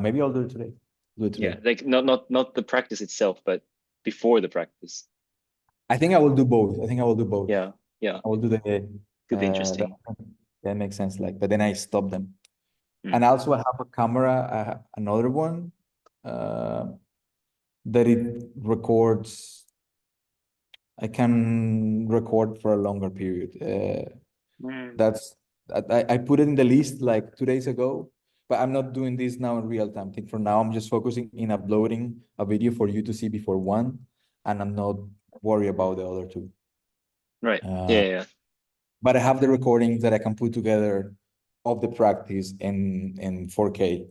maybe I'll do it today. Do it Yeah, today. like not the practice itself, but before the practice. I think I will do both. I think I will do both. Yeah, yeah, I will do could be interesting. that makes sense. Like, but then I stop them. And Mm, also I have a camera, another one, that it records. I can record for a longer period. mm, That's I put it in the list like 2 days ago, but I'm not doing this now in real time. I think for now I'm just focusing in uploading a video for you to see before one, and I'm not worried about the other two. right. Yeah, Uh, yeah, yeah. but I have the recordings that I can put together of the practice in 4K.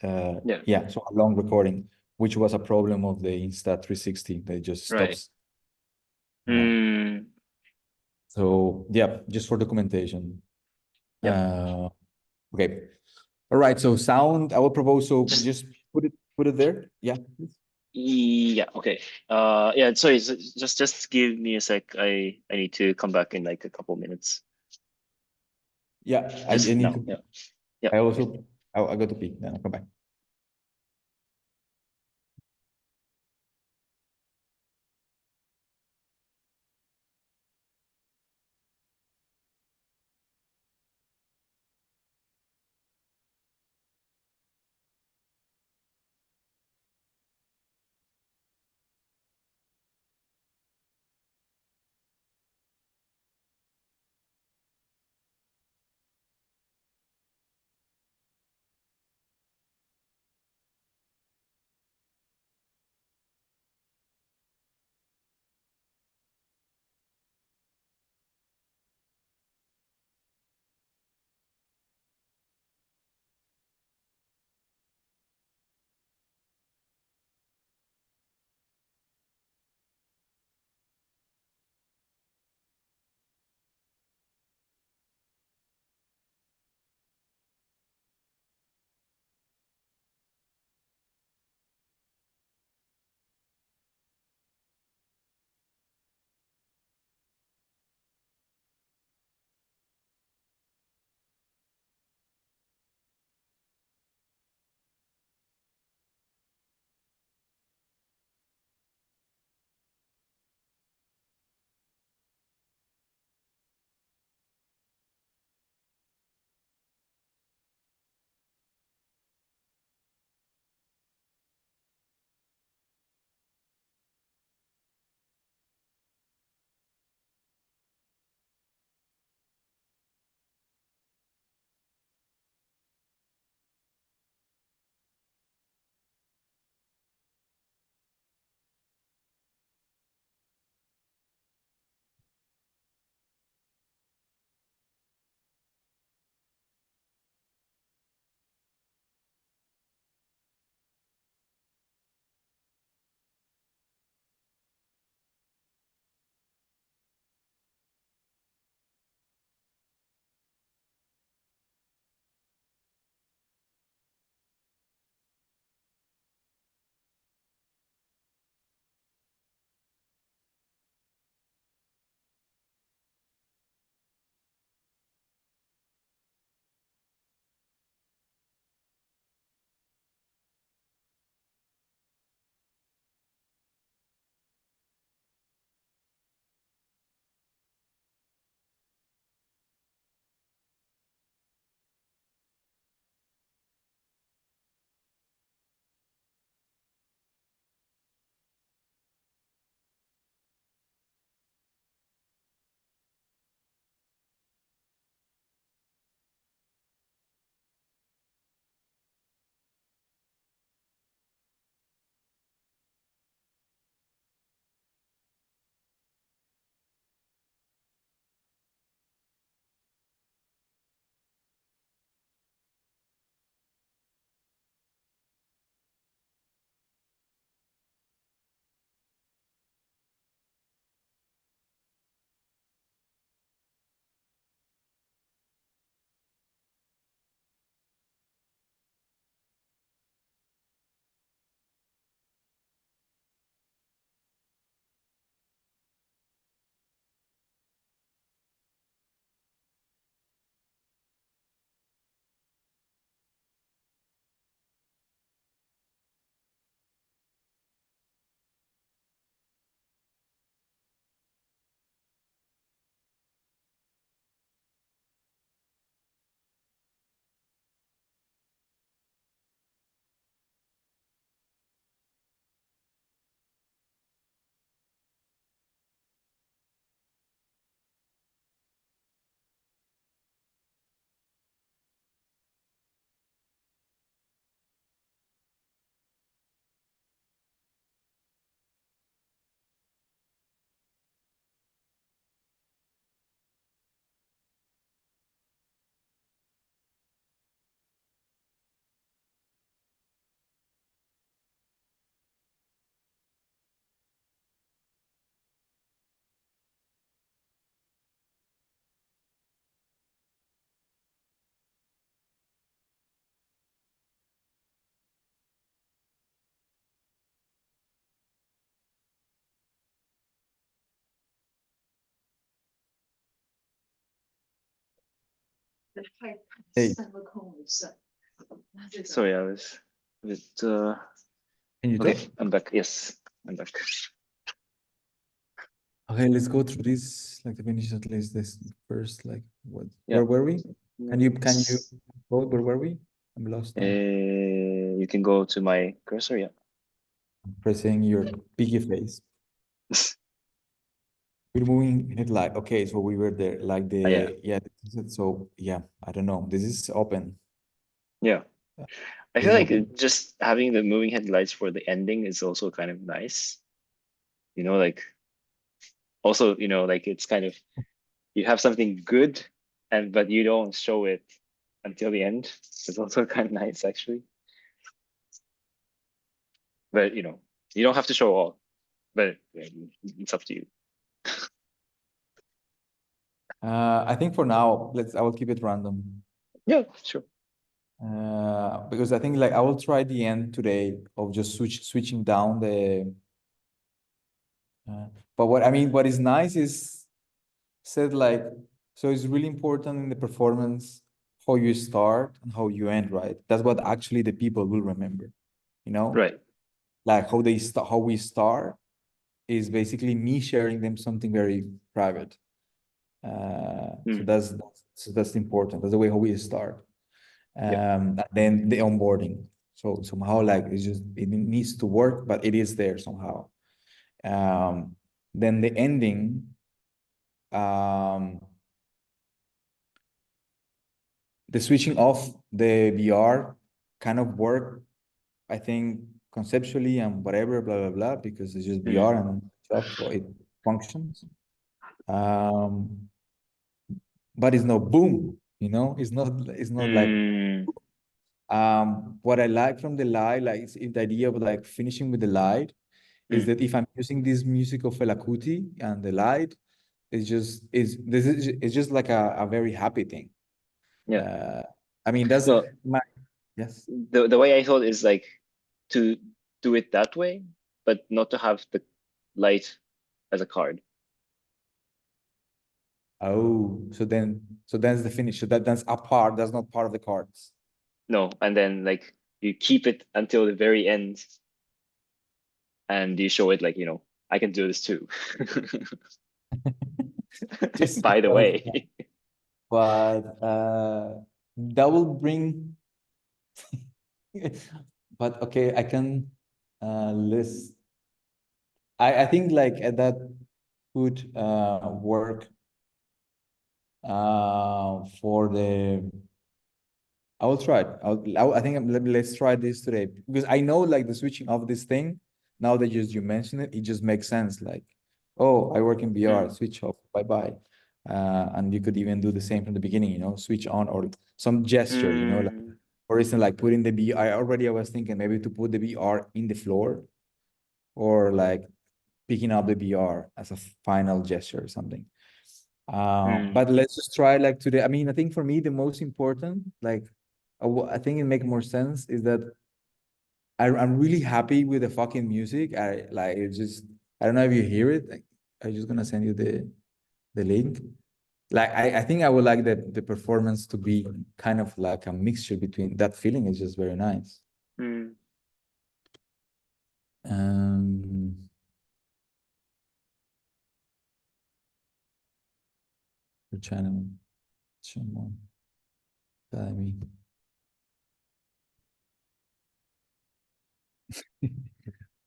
Yeah. Yeah, so a long recording. which was a problem of the Insta360 that it just Right. stops. Mm, So yeah, just for documentation. yep. Uh, okay. All right. So sound, I will propose. So Just just put it there. Yeah. yeah. Okay. Yeah. Sorry. Just give me a sec. I need to come back in like a couple minutes. Yeah. I Just need now. to. Yeah. Yeah. I Okay. also. I go to pee. Then I'll come back. Hey, Sorry, I was a bit. can you Okay, talk? I'm back. Yes, I'm back. Okay, let's go through this, like to finish at least this first, like what, Yeah. where were we? Can you Yes. go, where were we? I'm lost now. You can go to my cursor. Yeah. Pressing your piggy face. We're moving headlight. Okay, so we were there, like Yeah. yeah, this is it. So yeah, I don't know. This is open. Yeah. Yeah, I this feel is like open. just having the moving headlights for the ending is also kind of nice. Like also, like it's kind of you have something good but you don't show it until the end. It's also kind of nice actually. But you don't have to show all, but it's up to you. I think for now, I will keep it random. Yeah, sure. Because I think like I will try the end today of just switching down the. But what is nice is said like, so it's really important in the performance how you start and how you end, right? That's what actually the people will remember, you know? Right. Like how we start is basically me sharing them something very private. So Mm, that's important. That's the way how we start. yeah. And then the onboarding. So somehow like it needs to work, but it is there somehow. Um, then the ending, um, the switching off the VR kind of work, I think conceptually and whatever, blah blah blah, because it's just Mm, VR and stuff, so it functions. Um, but it's no boom, it's not like mm, what I like from the light, like it's the idea of like finishing with the light is mm, that if I'm using this music of Fela Kuti and the light, it's just like a very happy thing. yeah. Uh, I mean that's No, my yes. the way I thought is like to do it that way, but not to have the light as a card. Oh, so that's the finish. So that's a part. That's not part of the cards. No, and then like you keep it until the very end and you show it like, I can do this too. Just By the very way. fun. But that will bring. But okay, I can list. I think like that would work for the. I will try it. I think let's try this today because I know like the switching of this thing. Now that you mention it, it just makes sense. Like, oh, I work in VR, Mm, switch off, bye bye. And you could even do the same from the beginning, switch on or some gesture, like mm, for instance, like putting the VR. I was thinking maybe to put the VR in the floor or like picking up the VR as a final gesture or something. mm, But let's just try like today. I mean, I think for me the most important, like, I think it make more sense is that I'm really happy with the fucking music. I like it just. I don't know if you hear it. Like, I'm just gonna send you the link. Like I think I would like the performance to be kind of like a mixture between that feeling is just very nice. mm. Um, your channel, Academy.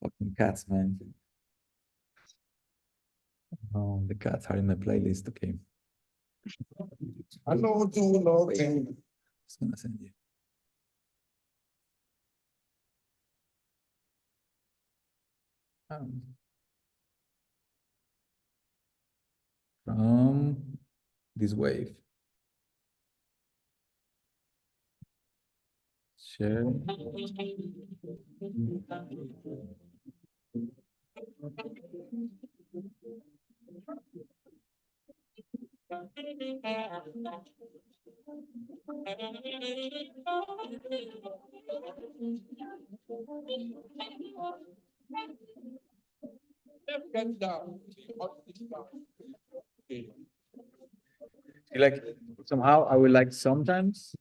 Fucking cats, man. Oh, the cats are in my playlist. Okay. I know too long. Just gonna send you. Um, from this wave. Share. You like somehow I would like sometimes.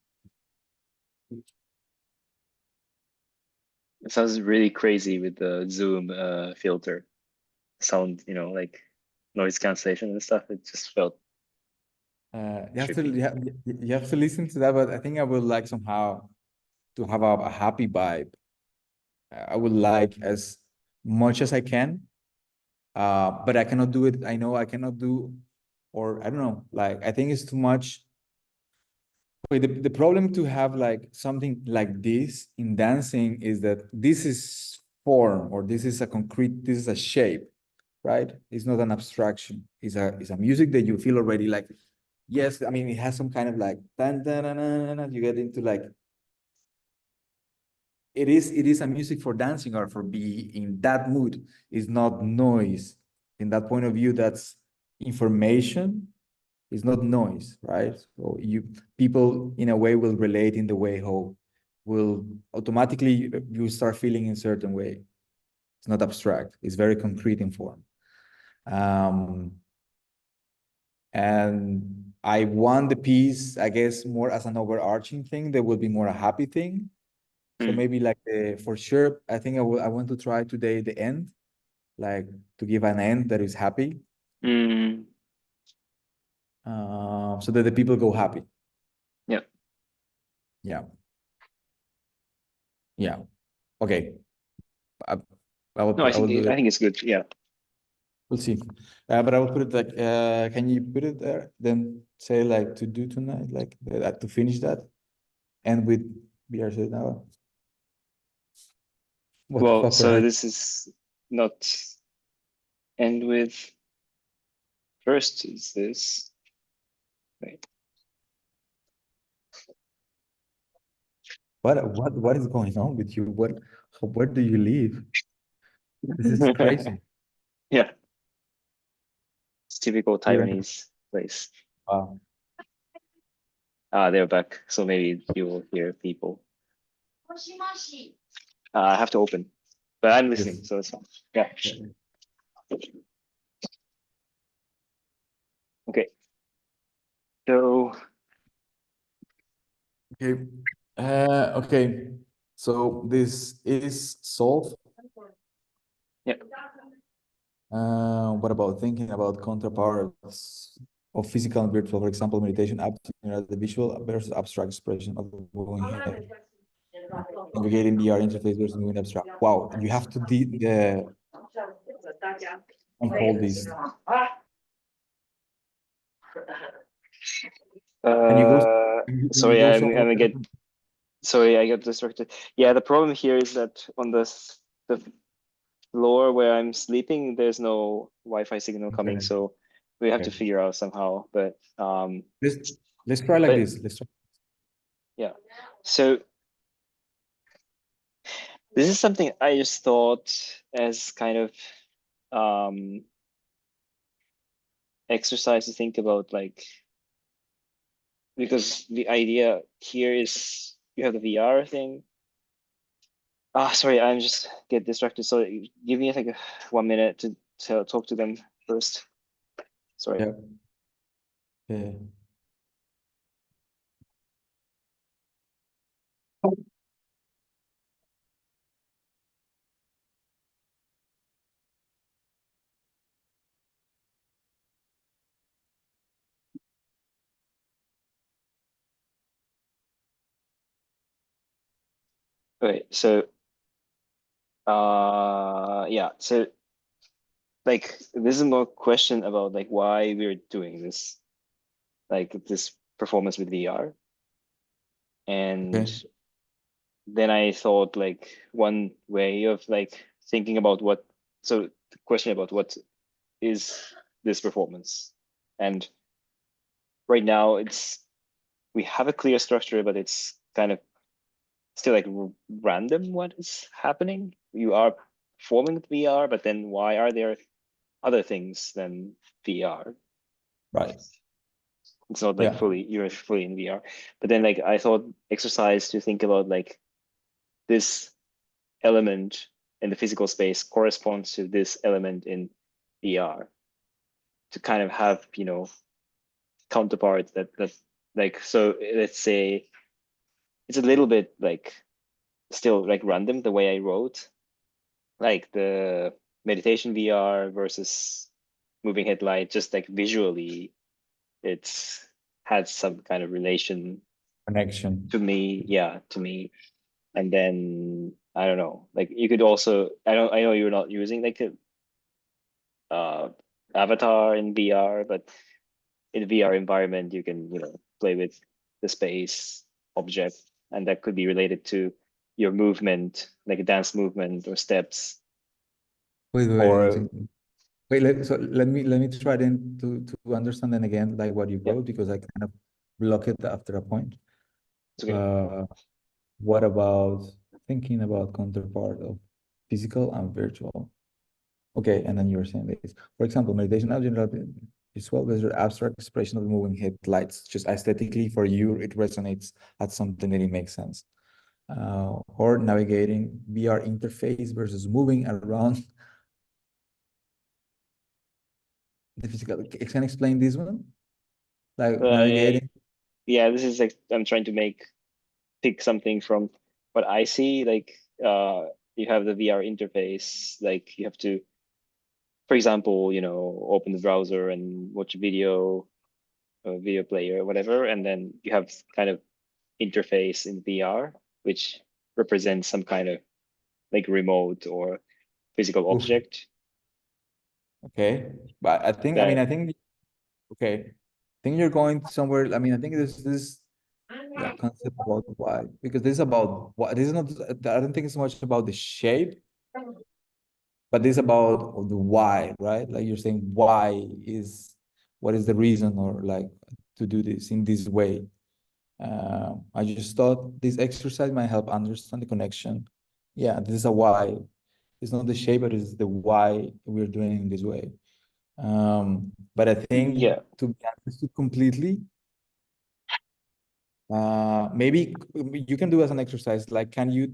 It sounds really crazy with the Zoom filter sound, like noise cancellation and stuff. It just felt You have to trippy. you have to listen to that, but I think I would like somehow to have a happy vibe. I would like as much as I can, but I cannot do it. I know I cannot do, or I don't know. Like I think it's too much. Wait, the problem to have like something like this in dancing is that this is form or this is a concrete, this is a shape, right? It's not an abstraction. It's a music that you feel already like, yes, I mean it has some kind of like dun, dun, dun, dun, dun, dun, you get into like it is a music for dancing or for be in that mood. It's not noise. In that point of view, that's information. It's not noise, right? So people in a way will relate in the way how will automatically you start feeling in a certain way. It's not abstract. It's very concrete in form. Um, and I want the piece, I guess, more as an overarching thing. That would be more a happy thing. So Mm. maybe like for sure, I think I want to try today the end, like to give an end that is happy, Mm. so that the people go happy. Yeah. Yeah, yeah. Okay, I, No, I I will think do I it. think it's good. Yeah. We'll see. But I will put it like, can you put it there? Then say like to do tonight, like to finish that, and with BRC now. What the Well, fuck so are this is not end with first is this. Right. what is going on with you? Where do you live? This is crazy. Yeah. It's typical You're in, Taiwanese place. wow. They're back, so maybe you will hear people. I have to open, but I'm listening, Yes. so it's fine. Yeah. Yeah. Okay. So Okay. Okay. So this is solved. yeah. What about thinking about counterparts of physical and virtual, for example, meditation up to the visual versus abstract expression of the moving head, navigating VR interface versus moving abstract. Wow, you have to unfold this. Can you go? Uh, Can you sorry, go I'm somewhere? gonna get. Sorry, I got distracted. Yeah, the problem here is that on the floor where I'm sleeping, there's no Wi-Fi signal coming, Okay. so we have to Okay. figure out somehow. Let's let's try like But this. Let's try. yeah. So this is something I just thought as kind of um exercise to think about, like, because the idea here is you have the VR thing. Sorry, I'm just get distracted. So give me like 1 minute to talk to them first. Sorry. Yeah. Yeah. Okay, so yeah, so like this is more question about like why we're doing this, like this performance with VR. And Okay. then I thought like one way of like thinking about what, so the question about what is this performance. And right now we have a clear structure, but it's kind of still like random what is happening. You are performing with VR, but then why are there other things than VR? Right. It's not like Yeah. you're fully in VR. But then like I thought exercise to think about like this element in the physical space corresponds to this element in VR, to kind of have, counterparts that Like, so let's say it's a little bit like still like random the way I wrote, like the meditation VR versus moving headlight, just like visually, it's had some kind of relation Connection. to me. Yeah, to me. And then I don't know, like you could also, I know you're not using like a uh avatar in VR, but in VR environment, you can, play with the space object, and that could be related to your movement, like a dance movement or steps, Wait, one or second. Wait, let me try then to understand then again like what you yeah, wrote because I kind of block it after a point. it's okay. Uh, what about thinking about counterpart of physical and virtual? Okay, and then you were saying this. For example, meditation as general visual visual abstract expression of moving headlights. Just aesthetically for you, it resonates as something that it makes sense. Or navigating VR interface versus moving around the physical. Can you explain this one? Like Uh, navigating. yeah, this is like I'm trying to pick something from what I see. Like you have the VR interface, like you have to, for example, open the browser and watch a video, a video player, or whatever, and then you have kind of interface in VR, which represents some kind of like remote or physical Oof, object okay, but that I think, okay, I think you're going somewhere. I mean, I think this yeah concept about why because this is about what this is not. I don't think it's so much about the shape, but this is about the why, right? Like you're saying, why is what is the reason or like to do this in this way? I just thought this exercise might help understand the connection. Yeah, this is a why. It's not the shape, but it's the why we're doing it in this way. But I think yeah. to be understood completely, maybe you can do as an exercise, like, can you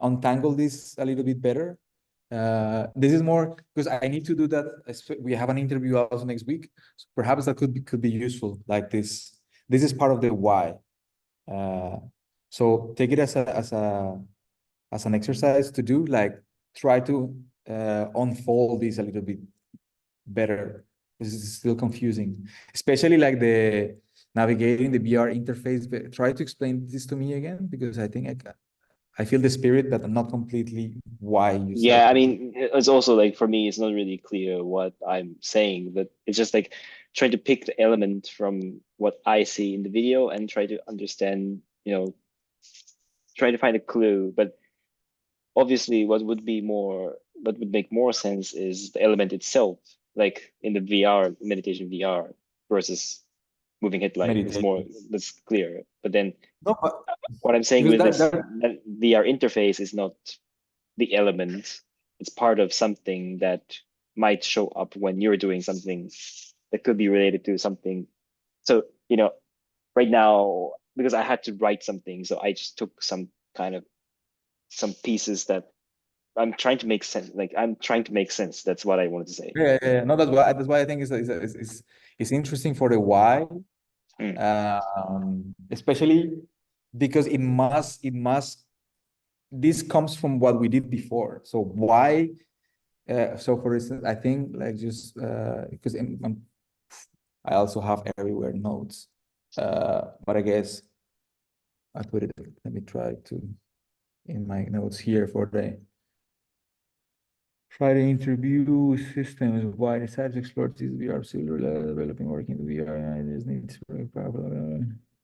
untangle this a little bit better? This is more because I need to do that. We have an interview also next week, so perhaps that could be useful. Like this, this is part of the why. Uh, so take it as an exercise to do. Like try to unfold this a little bit better. This is still confusing, especially like the navigating the VR interface. But try to explain this to me again because I think I feel the spirit, but not completely why you said Yeah, I it. mean, it's also like for me, it's not really clear what I'm saying, but it's just like trying to pick the element from what I see in the video and try to understand, try to find a clue. But obviously, what would make more sense is the element itself, like in the VR, meditation VR versus moving headlight. Meditation. That's clear. But then No, but what I'm saying because with that this, that that VR interface is not the element. It's part of something that might show up when you're doing something that could be related to something. So, right now, because I had to write something, so I just took some pieces that I'm trying to make sense. Like I'm trying to make sense. That's what I wanted to say. yeah. No, that's why I think it's interesting for the why, Mm. especially because it must this comes from what we did before. So why? So for instance, I think like just because I also have everywhere notes, but I guess I put it. Let me try to in my notes here for the Friday interview systems. Why decided to explore this VR still developing working the VR. I just need to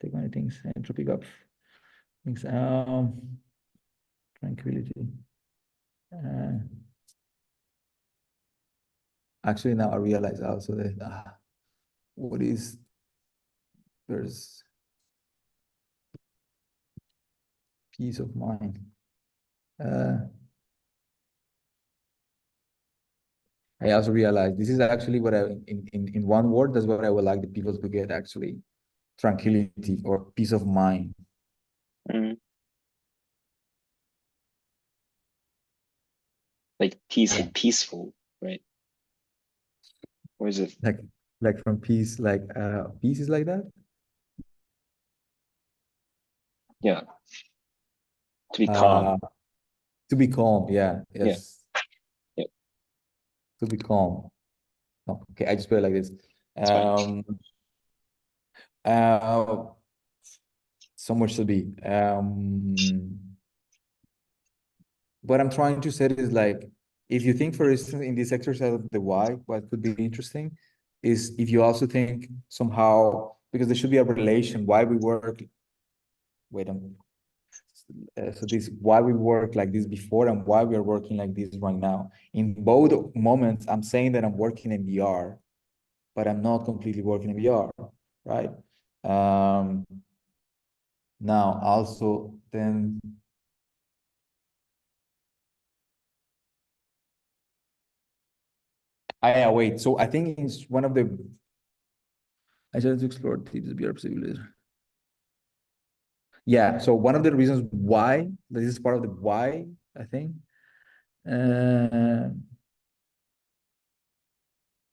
take many things entropy up things. Tranquility. Uh, actually, now I realize also that what is there's peace of mind. Uh, I also realized this is actually what I in one word. That's what I would like the people to get actually tranquility or peace of mind. Mm. Like Yeah, peaceful, right? Or is it? like from peace, like peace is like that. Yeah. To be Uh, calm. to be calm. Yeah. Yeah. Yes. Yeah. To be calm. No, okay. I just put it like this. It's fine. Uh, somewhere should be. What I'm trying to say is like, if you think, for instance, in this exercise of the why, what could be interesting is if you also think somehow, because there should be a relation why we work. Wait a minute. So this why we work like this before and why we are working like this right now. In both moments, I'm saying that I'm working in VR, but I'm not completely working in VR, right? Um, now also then I wait. So I think it's one of the I just explore this VR possibilities. Yeah. So one of the reasons why this is part of the why I think uh,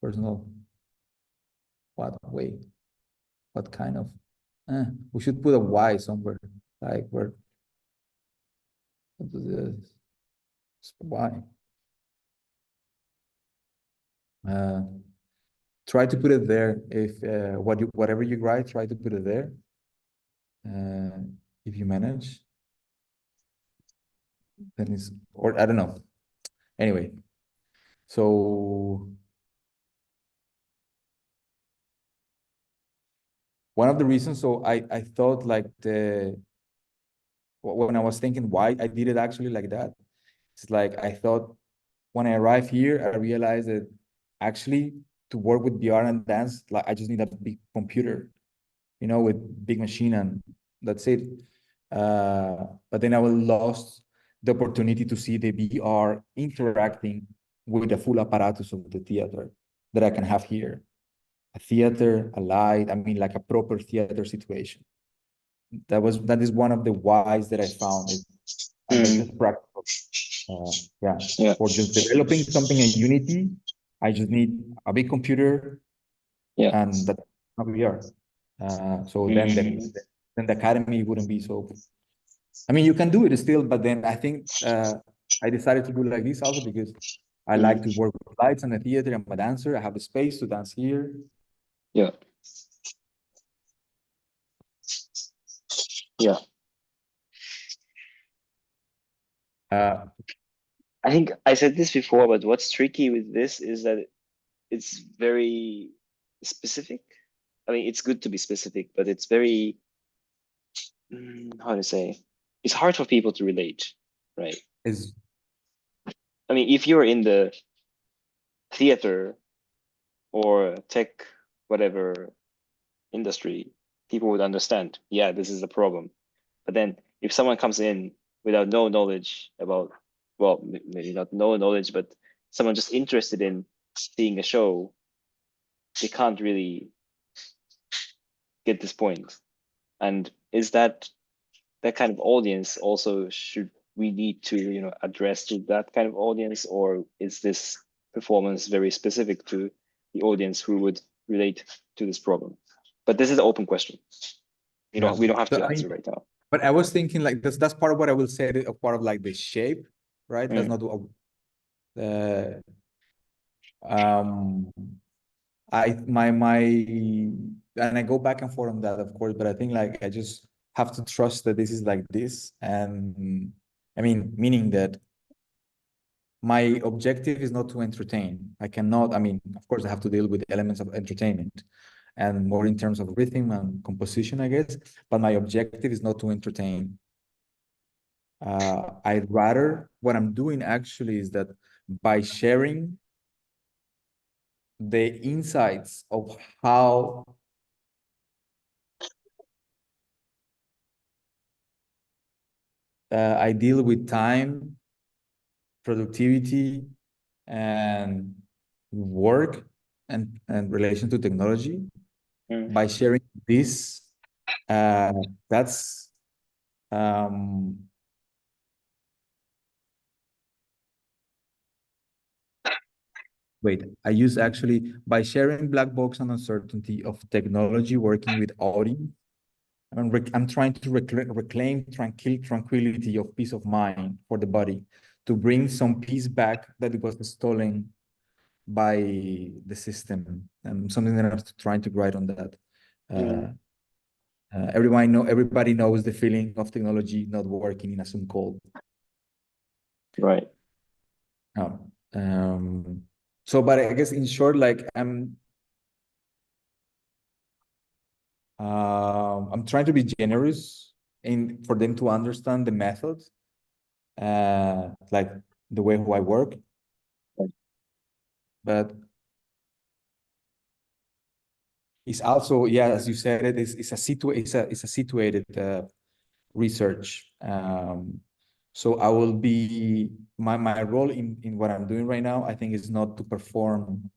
personal what way what kind of we should put a why somewhere like where what is this why uh, try to put it there if whatever you write try to put it there uh, if you manage then it's or I don't know anyway so one of the reasons so I thought like the when I was thinking why I did it actually like that it's like I thought when I arrived here I realized that actually to work with VR and dance like I just need a big computer with big machine and that's it. But then I will lost the opportunity to see the VR interacting with the full apparatus of the theater that I can have here. A theater, a light, I mean like a proper theater situation. That is one of the whys that I found it, and that's Mm. just practical. Yeah, Yeah. for just developing something in Unity, I just need a big computer Yeah. and that's how we are. So Mm. then the academy wouldn't be so. I mean, you can do it still, but then I think I decided to do like this also because I like to Mm. work with lights in the theater. I'm a dancer. I have the space to dance here. Yeah. Yeah. Uh, I think I said this before, but what's tricky with this is that it's very specific. I mean, it's good to be specific, but it's very, how to say, it's hard for people to relate, right? is I mean, if you're in the theater or tech, whatever industry, people would understand, yeah, this is a problem. But then if someone comes in without no knowledge about, well, maybe not no knowledge, but someone just interested in seeing a show, they can't really get this point. And is that kind of audience also should we need to address to that kind of audience, or is this performance very specific to the audience who would relate to this problem? But this is an open question. yeah. We don't have So, to I mean, answer right now. but I was thinking like that's part of what I will say. A part of like the shape, right? That's Mm, not uh, um my and I go back and forth on that, of course, but I think like I just have to trust that this is like this. And I mean, meaning that my objective is not to entertain. I cannot, I mean, of course, I have to deal with elements of entertainment and more in terms of rhythm and composition, I guess. But my objective is not to entertain. I'd rather what I'm doing actually is that by sharing the insights of how I deal with time, productivity, and work and relation to technology. mm, By sharing this, uh, that's um, wait. I use actually by sharing black box and uncertainty of technology working with audience I'm trying to reclaim tranquility of peace of mind for the body, to bring some peace back that it was stolen by the system. And something that I'm trying to write on that. Mm, Everybody knows the feeling of technology not working in a Zoom call. right. Oh, so, but I guess in short, like I'm trying to be generous in for them to understand the method, like the way how I work. But it's also, yeah, as you said, it's a situated research. So I will be my role in what I'm doing right now, I think, is not to perform.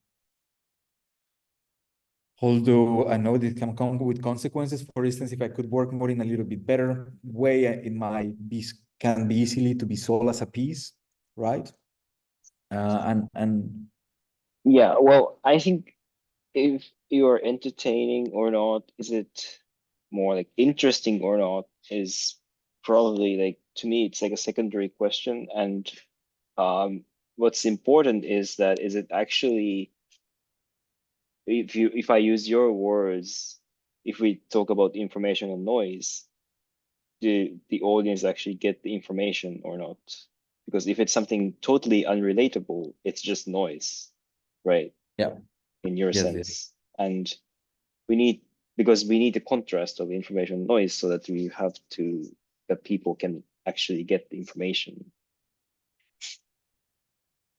Although I know this can come with consequences. For instance, if I could work more in a little bit better way, it might be can be easily to be sold as a piece, right? And Yeah, well, I think if you're entertaining or not, is it more like interesting or not, is probably like, to me, it's like a secondary question. And what's important is that, is it actually, if I use your words, if we talk about information and noise, the audience actually get the information or not? Because if it's something totally unrelatable, it's just noise, right? yeah, In your yes, yes, sense. And we need, because we need the contrast of information and noise so that we have to, that people can actually get the information.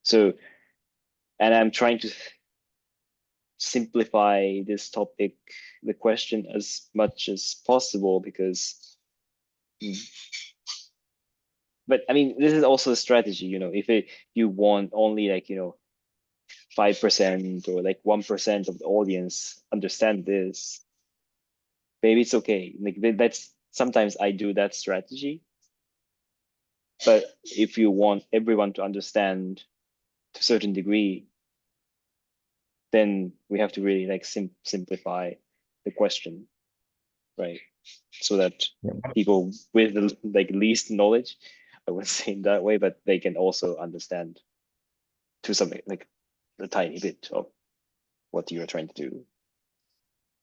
So, and I'm trying to simplify this topic, the question, as much as possible, because, but I mean, this is also a strategy, if you want only, like, 5% or like 1% of the audience understand this, maybe it's okay. Like, that's, sometimes I do that strategy. But if you want everyone to understand to a certain degree, then we have to really like simplify the question, right? So that yeah. people with the like least knowledge, I would say in that way, but they can also understand to some, like, a tiny bit of what you're trying to do.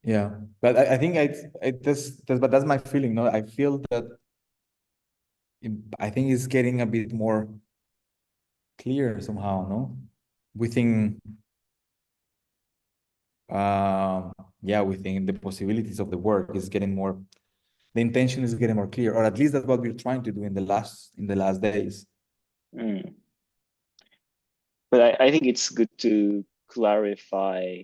Yeah. But I think but that's my feeling. No, I feel that I think it's getting a bit more clear somehow. No, within yeah, within the possibilities of the work is getting more. The intention is getting more clear, or at least that's what we're trying to do in the last days. Mm. But I think it's good to clarify,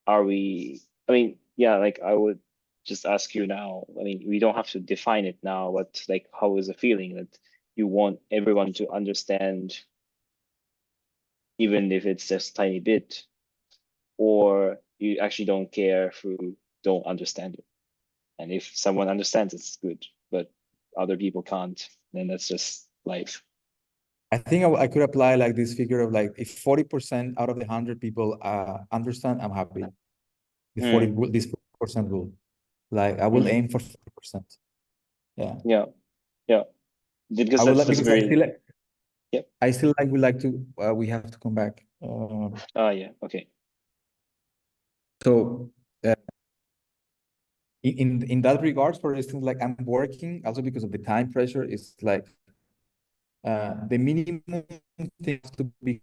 are we, I mean, yeah, like, I would just ask you now, I mean, we don't have to define it now, but like, how is the feeling that you want everyone to understand, even if it's just tiny bit, or you actually don't care who don't understand it? And if someone understands, it's good, but other people can't, then that's just life. I think I could apply like this figure of like if 40% out of the 100 people understand, I'm happy. The 40 Mm, this 40% rule. Like I will mm, aim for 40%. Yeah. yeah, yeah, because I would that's like that's because very, yep. I still like would like to we have to come back. Yeah, okay. So uh, in that regards, for instance, like I'm working also because of the time pressure. It's like the minimum things to be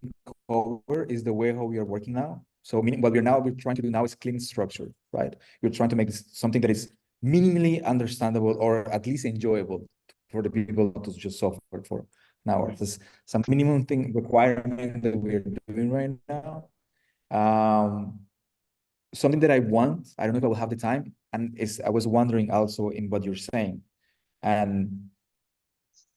covered is the way how we are working now. So meaning what we're trying to do now is clean structure, right? We're trying to make this something that is minimally understandable or at least enjoyable for the people to just suffer for an hour. Mm, There's some minimum thing requirement that we're doing right now. Um, Something that I want, I don't know if I will have the time, and is I was wondering also in what you're saying. And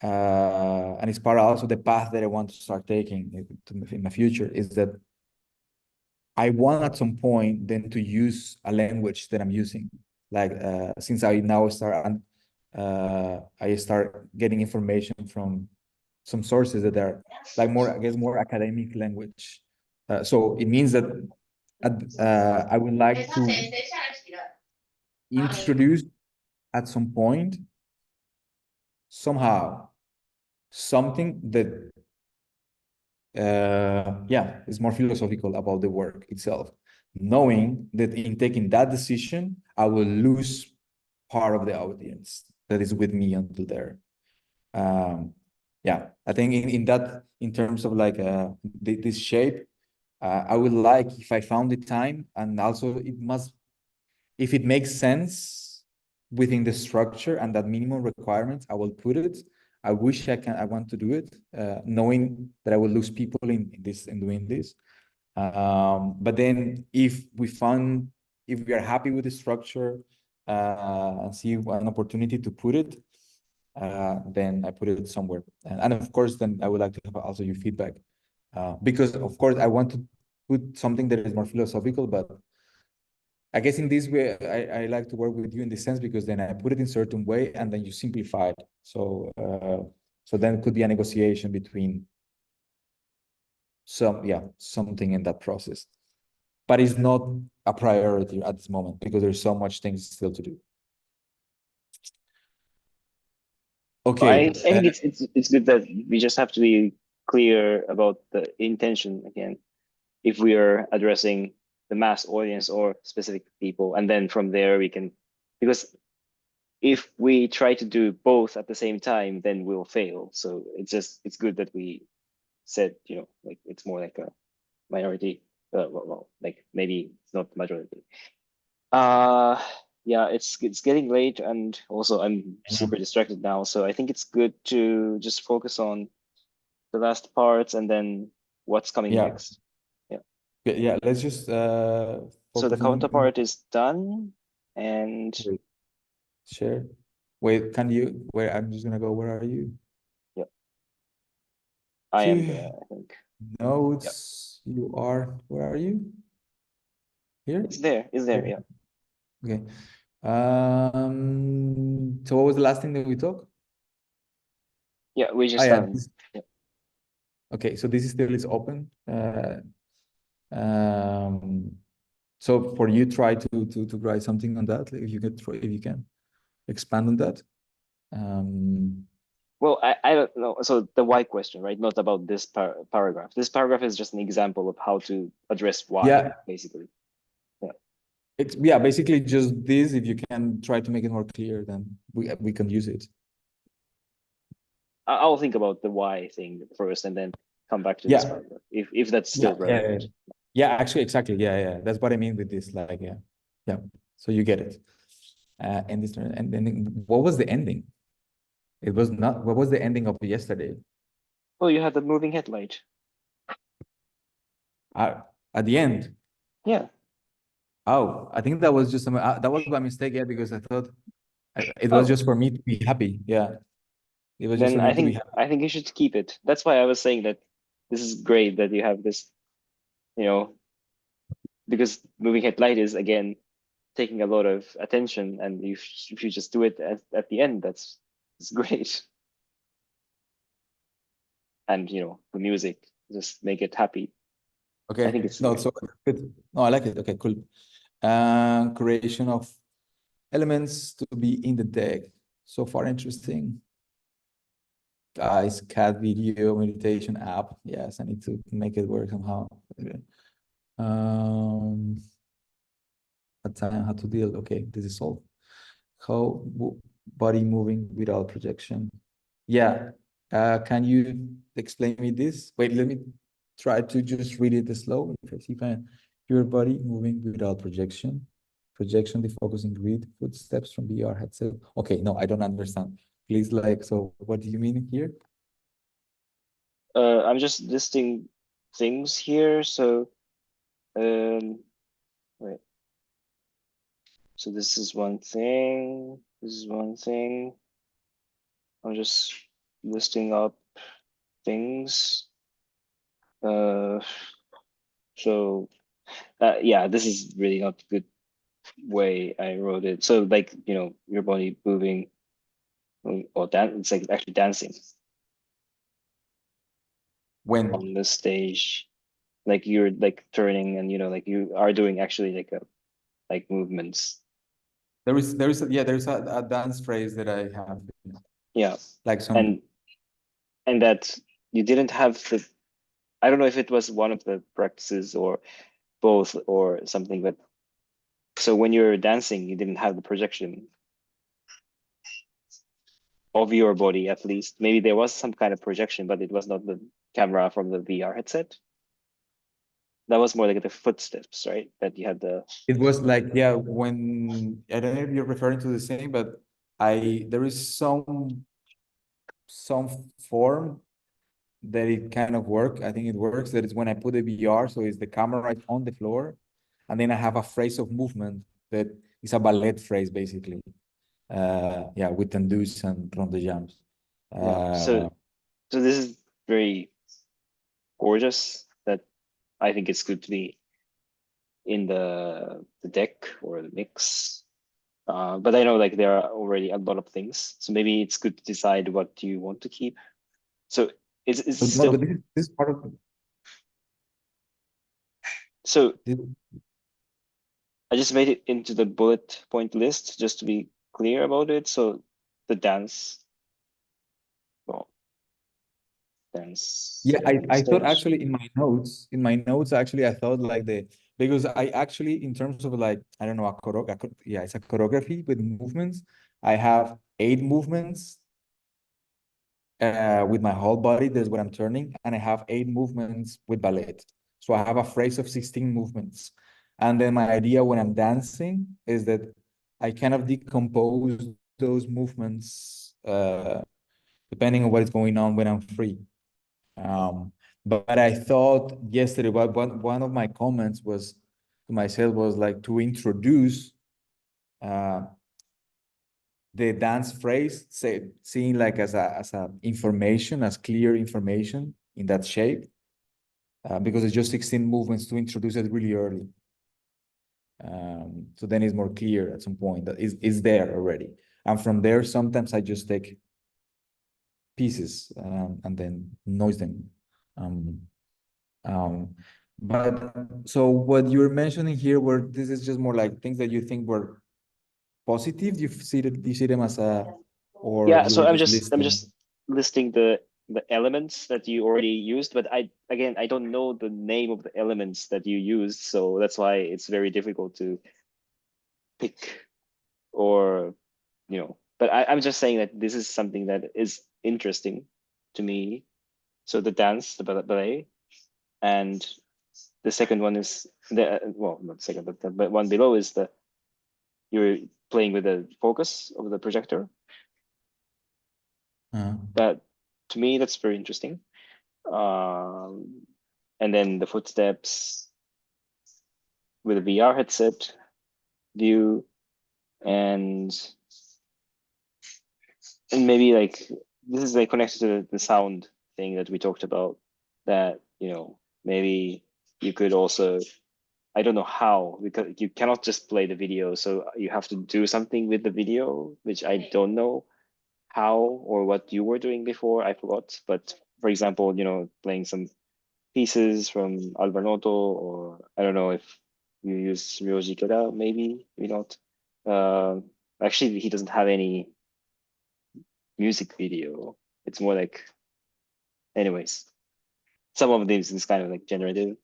it's part also the path that I want to start taking in my future is that I want at some point then to use a language that I'm using. Like since I start getting information from some sources that are like more, I guess, more academic language. So it means that I would like to introduce at some point, somehow, something that yeah, is more philosophical about the work itself, knowing that in taking that decision, I will lose part of the audience that is with me until there. Yeah, I think in that, in terms of like this shape, I would like, if I found the time, and also it must, if it makes sense within the structure and that minimum requirements, I will put it. I wish I want to do it, knowing that I will lose people in this, in doing this. But then if we are happy with the structure, and see an opportunity to put it, then I put it somewhere. And of course, then I would like to have also your feedback, because of course I want to put something that is more philosophical, but I guess in this way, I like to work with you in this sense, because then I put it in certain way and then you simplify it. So then it could be a negotiation between something in that process, but it's not a priority at this moment because there's so much things still to do. I Okay. think it's good that we just have to be clear about the intention again, if we are addressing the mass audience or specific people, and then from there we can, because if we try to do both at the same time, then we'll fail. So it's good that we said, like it's more like a minority. Well, like maybe it's not majority. Uh, yeah, it's getting late, and also I'm super distracted now. So I think it's good to just focus on the last parts and then what's coming Yeah. next. Yeah. Yeah. Let's just So the focus in counterpart is done, and wait, share. Wait, can you where I'm just gonna go. Where are you? yeah, I am Okay. there, I think. Yeah, Notes. You are, where are you? Here? it's there. It's there. Yeah. Okay. So what was the last thing that we talked? Yeah, we Oh just yeah. done. Yeah. Okay, so this is still is open. Um, so for you, try to write something on that, if you can try, if you can expand on that. Um, Well, I don't know. So the why question, right? Not about this paragraph. This paragraph is just an example of how to address why, yeah, basically. Yeah. it's yeah, basically just this. If you can try to make it more clear, then we can use it. I'll think about the why thing first and then come back to this Yeah, paragraph if that's yeah, still yeah, yeah. relevant. Yeah, actually, exactly. Yeah, yeah. That's what I mean with this. Like, yeah, yeah. So you get it. And this, and then what was the ending? It was not. What was the ending of yesterday? Oh, you had the moving headlight. Uh, at the end. Yeah. Oh, I think that was just that was by mistake. Yeah, because I thought it was Oh, just for me to be happy. Yeah, it was just then for me to be happy. I think you should keep it. That's why I was saying that this is great that you have this, you know, because moving headlight is again taking a lot of attention, and if you just do it at the end, that's it's great. And the music, just make it happy. I think Okay. it's No, great. so good. No, I like it. Okay, cool. Creation of elements to be in the deck. So far, interesting. Guys, cat video meditation app. Yes, I need to make it work somehow. Um, how to deal. Okay, this is solved. How body moving without projection. Yeah. Can you explain me this? Wait, let me try to just read it slow. If I see your body moving without projection. Projection, the focusing grid, footsteps from VR headset. Okay, no, I don't understand. Please, like, so what do you mean here? I'm just listing things here. So, wait. So this is one thing. This is one thing. I'm just listing up things. Uh, so yeah, this is really not a good way I wrote it. So like, your body moving or dance, it's like actually dancing When? on the stage. Like you're like turning and like you are doing actually like movements. there's a dance phrase that I have, Yeah. like some. And that you didn't have the, I don't know if it was one of the practices or both or something, but so when you're dancing, you didn't have the projection of your body, at least. Maybe there was some kind of projection, but it was not the camera from the VR headset. That was more like the footsteps, right? That you had the, It was like, yeah, when I don't know if you're referring to the same, but there is some form that it kind of work. I think it works. That is when I put the VR, so it's the camera right on the floor, and then I have a phrase of movement that is a ballet phrase basically. Yeah, with tendus and rondejams. yeah. So Uh, so this is very gorgeous that I think it's good to be in the deck or the mix. But I know like there are already a lot of things, so maybe it's good to decide what you want to keep. So it's but no, still, but this is part of so this. I just made it into the bullet point list just to be clear about it. So the dance, well, dance Yeah, I thought steps. actually in my notes, actually, I thought like because I actually, in terms of like, I don't know, yeah, it's a choreography with movements. I have 8 movements with my whole body. That's what I'm turning. And I have 8 movements with ballet. So I have a phrase of 16 movements. And then my idea when I'm dancing is that I kind of decompose those movements depending on what is going on when I'm free. Um, but I thought yesterday, one of my comments was to myself was like to introduce uh, the dance phrase, say, seeing like as a information, as clear information in that shape, because it's just 16 movements to introduce it really early. So then it's more clear at some point that is there already. And from there, sometimes I just take pieces and then noise them. Um, Um, but so what you're mentioning here, where this is just more like things that you think were positive, you see them as a, or Yeah, you so were I'm just just I'm listing. just listing the elements that you already used, but I don't know the name of the elements that you used, so that's why it's very difficult to pick or but I'm just saying that this is something that is interesting to me. So the dance, the ballet, and the second one is the well, not second, but the one below is the you're playing with the focus of the projector. Uh, That to me, that's very interesting. Um, and then the footsteps with a VR headset view, and maybe like this is like connected to the sound thing that we talked about. That maybe you could also, I don't know how, because you cannot just play the video, so you have to do something with the video, which I don't know how or what you were doing before. I forgot, but for example, playing some pieces from Albernoto, or I don't know if you use Ryoji Keda, maybe not. Uh, Actually, he doesn't have any music video. It's more like, anyways, some of this kind of like generative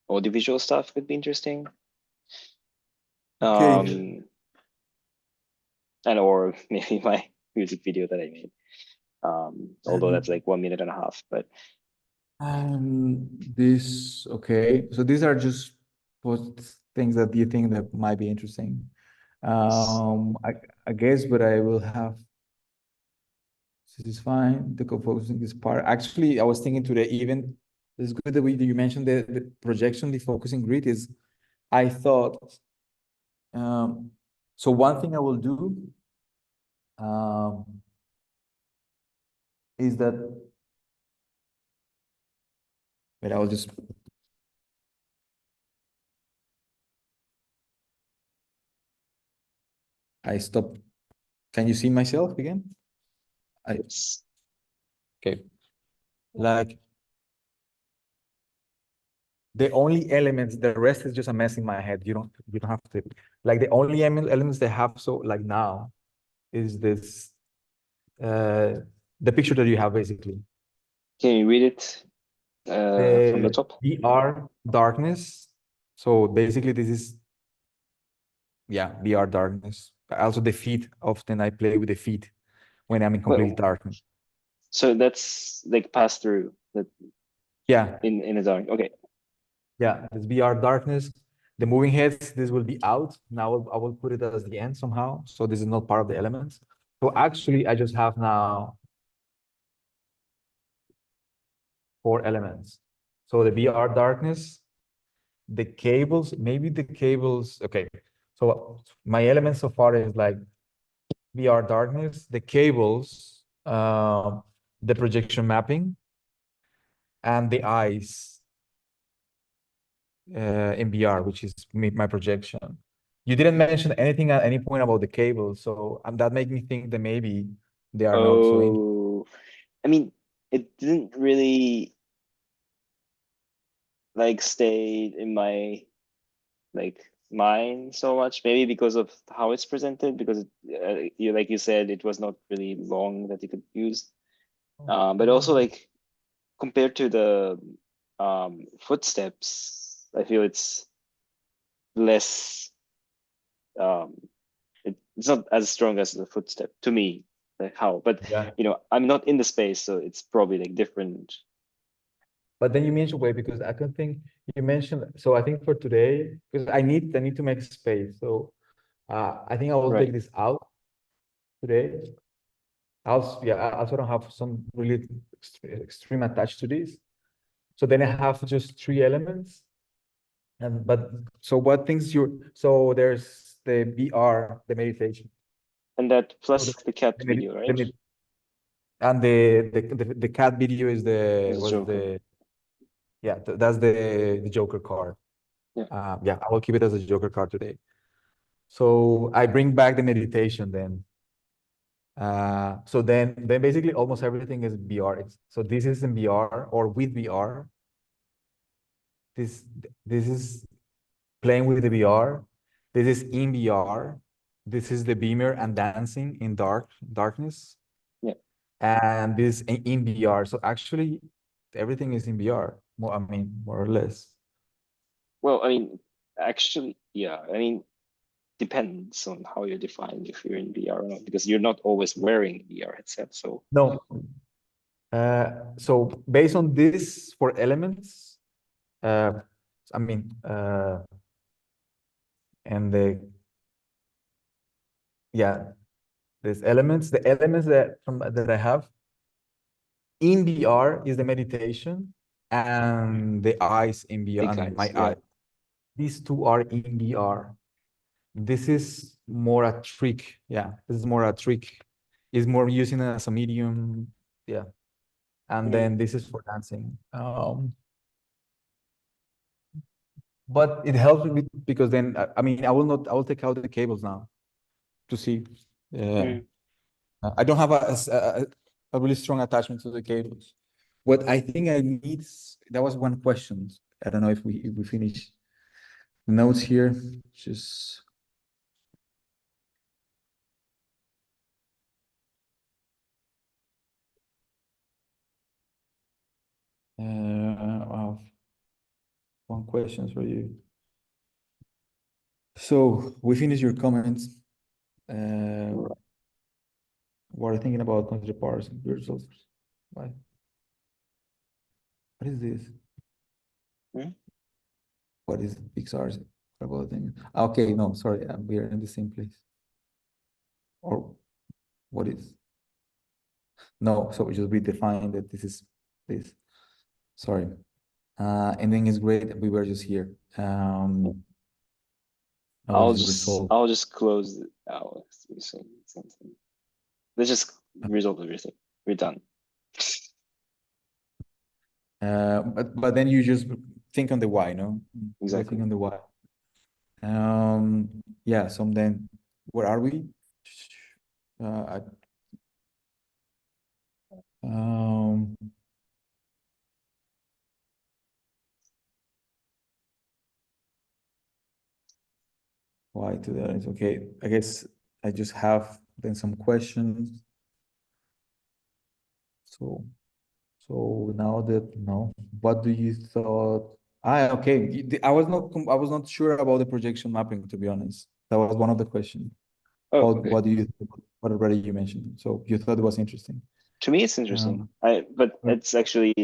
audiovisual stuff could be interesting. okay. Um, and or maybe my music video that I made. Although that's Um, like 1 minute and a half, but this okay. So these are just post things that you think that might be interesting. I guess, but I will have. This is fine. The composing is part. Actually, I was thinking today, even it's good that you mentioned the projection, the focusing grid is, I thought, um, so one thing I will do um, is that, but I will just, I stop. Can you see myself again? I, it's okay. Like the only elements, the rest is just a mess in my head. You don't have to. like the only elements they have so like now is this the picture that you have basically. Can you read it from the The top? VR darkness. So basically this is, yeah, VR darkness. Also the feet, often I play with the feet when I'm in complete Well, darkness. so that's like pass through that Yeah, in the dark. Okay. yeah, this VR darkness. The moving heads, this will be out. Now I will put it as the end somehow. So this is not part of the elements. So actually I just have now 4 elements. So the VR darkness, the cables, maybe the cables. Okay. So my elements so far is like VR darkness, the cables, the projection mapping, and the eyes in VR, which is my projection. You didn't mention anything at any point about the cables, so that made me think that maybe they are not so in. Oh, I mean, it didn't really like stay in my like mind so much. Maybe because of how it's presented, because you like you said, it was not really long that you could use. But also like compared to the footsteps, I feel it's less. Um, it's not as strong as the footstep to me. Like how, but Yeah. I'm not in the space, so it's probably like different. But then you mentioned wait, because I can think you mentioned, so I think for today, because I need to make space. So I think I will take Right. this out today. Yeah, I also don't have some really extreme attached to this. So then I have just 3 elements. And but so what things so there's the VR, the meditation. And that So plus the cat the, video, right? and the cat video is Is a Joker. yeah, that's the Joker card. Yeah. Yeah, I will keep it as a Joker card today. So I bring back the meditation then. So then basically almost everything is VR. So this is in VR or with VR. This this is playing with the VR. This is in VR. This is the beamer and dancing in darkness. Yeah. And this in VR. So actually everything is in VR. More, I mean, more or less. Well, I mean, actually, yeah. I mean, depends on how you define if you're in VR or not, because you're not always wearing a VR headset. So No. So based on this for elements, uh, I mean, and yeah, there's elements. The elements that I have in VR is the meditation and the eyes in VR big and eyes, my yeah. eye. These two are in VR. This is more a trick. Yeah, this is more a trick. Is more using it as a medium. Yeah, and Mm. then this is for dancing. But it helps me because then I mean I will not. I will take out the cables now to see. Mm. I don't have a really strong attachment to the cables. What I think I need, that was one question. I don't know if we finish the notes here. Just I have one question for you. So we finished your comments. Uh, what are you thinking about concentric powers and weird sulfurs? Why? What is this? Mm. What is Pixar's? What about thing? Okay, no, sorry, we are in the same place. Or what is? No, so we just we define that this is this. Sorry. Ending is great. We were just here. I will just resolve. I'll just close it out. Something. Let's just resolve everything. We're done. But then you just think on the why, no? You think Exactly. on the why. Yeah. So then, where are we? Uh, um, Why to the audience? Okay, I guess I just have then some questions. So, so now that no, what do you thought? Okay. I was not sure about the projection mapping, to be honest. That was one of the questions. Oh, okay. What do you what already you mentioned? So you thought it was interesting. To me, it's interesting. Um, But right. it's actually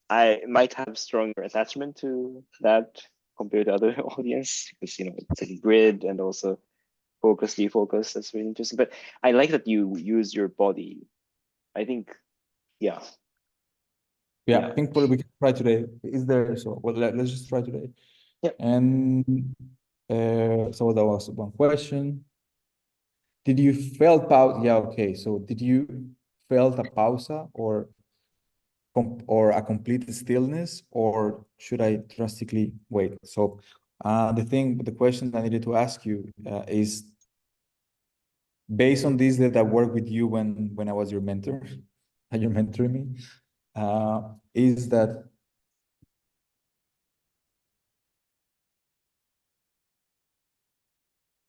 I might have stronger attachment to that compared to other audience because it's like grid and also focus, defocus. That's really interesting. But I like that you use your body. I think, yeah, Yeah, yeah, I think probably we can try today. Is there so well let's just try today. yeah. And so that was one question. Did you felt pause? Yeah, okay. So did you felt a pausa or a complete stillness, or should I drastically wait? So the question I needed to ask you is based on this that I worked with you when I was your mentor, and you're mentoring me, is that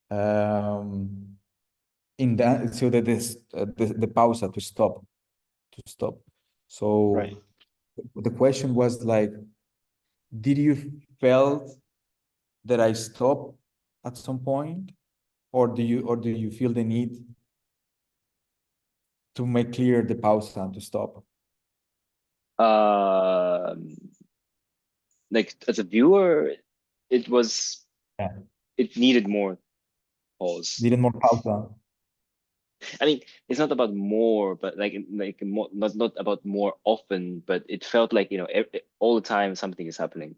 um, in that so that this the pausa to stop. Right. So the question was like, did you felt that I stop at some point, or do you feel the need to make clear the pause and to stop? Um, like as a viewer, it was Yeah. it needed more pause. Needed more pause. I mean, it's not about more, but like more, not about more often, but it felt like all the time something is happening.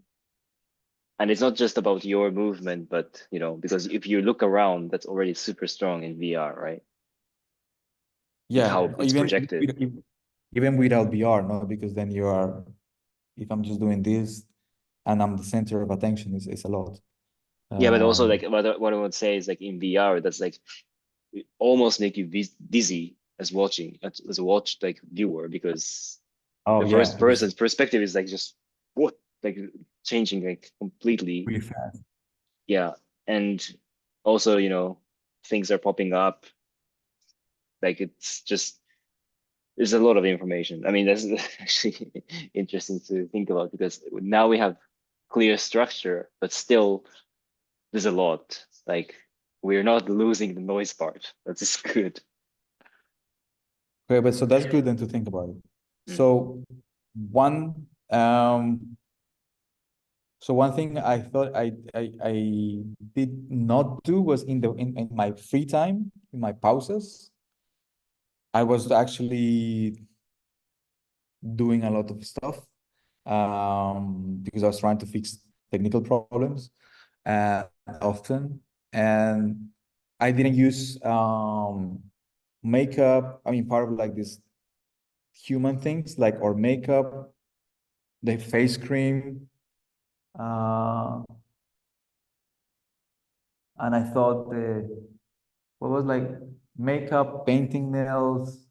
And it's not just about your movement, but because if you look around, that's already super strong in VR, right? Like Yeah, how it's projected. even without VR, no, because then you are, if I'm just doing this and I'm the center of attention, is a lot. Yeah, but also Um, like what I would say is like in VR, that's like it almost make you dizzy as watching as a watch like viewer because oh the yeah, first because person's perspective is like just what like changing like completely. really fast. Yeah, and also things are popping up like it's just there's a lot of information. I mean, that's actually interesting to think about because now we have clear structure, but still there's a lot. Like we're not losing the noise part. That is good. Okay, but so that's good then to think about it. Mm. So one one thing I thought I did not do was in my free time, in my pauses, I was actually doing a lot of stuff because I was trying to fix technical problems often, and I didn't use makeup. I mean, part of like this human things like or makeup, the face cream, uh, and I thought the what was like makeup, painting nails.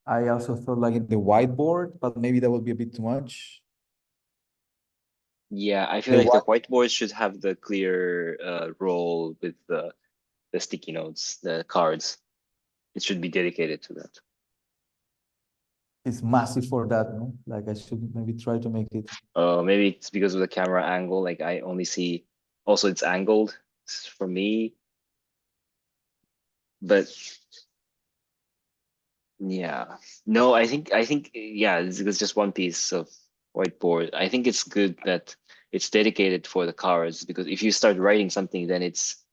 I also thought like the whiteboard, but maybe that would be a bit too much. Yeah, I feel The like the white whiteboard should have the clear role with the sticky notes, the cards. It should be dedicated to that. is massive for that, no? Like I should maybe try to make it. Maybe it's because of the camera angle. Like I only see, also it's angled for me, but yeah, no, I think yeah, it's just one piece of whiteboard. I think it's good that it's dedicated for the cards because if you start writing something, then it's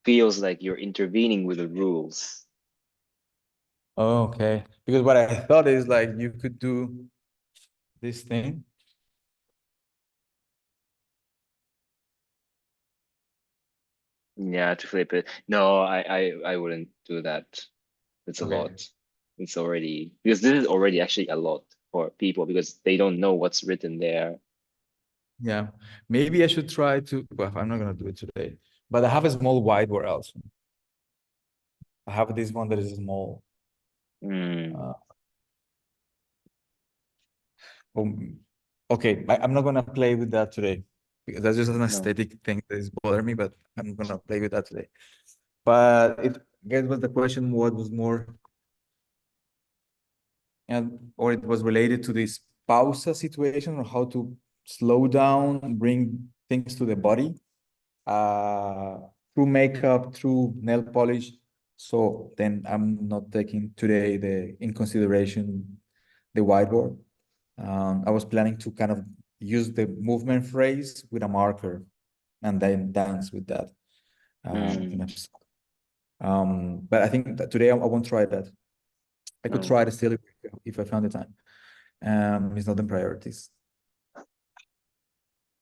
feels like you're intervening with the rules. Oh, okay. Because what I thought is like you could do this thing. Yeah, to flip it. No, I wouldn't do that. It's a Okay. lot. It's already because this is already actually a lot for people because they don't know what's written there. Yeah. Maybe I should try to, well, I'm not gonna do it today, but I have a small whiteboard also. I have this one that is small. Mm. Uh, um, okay, I'm not gonna play with that today. because that's just an No. aesthetic thing that is bothering me, but I'm gonna play with that today. But it, I guess was the question what was more, and or it was related to this pausa situation or how to slow down, bring things to the body, uh, through makeup, through nail polish. So then I'm not taking today the in consideration the whiteboard. I was planning to kind of use the movement phrase with a marker and then dance with that. In Mm, but I think that today I won't try that. I could no. try it still if I found the time. It's not in priorities.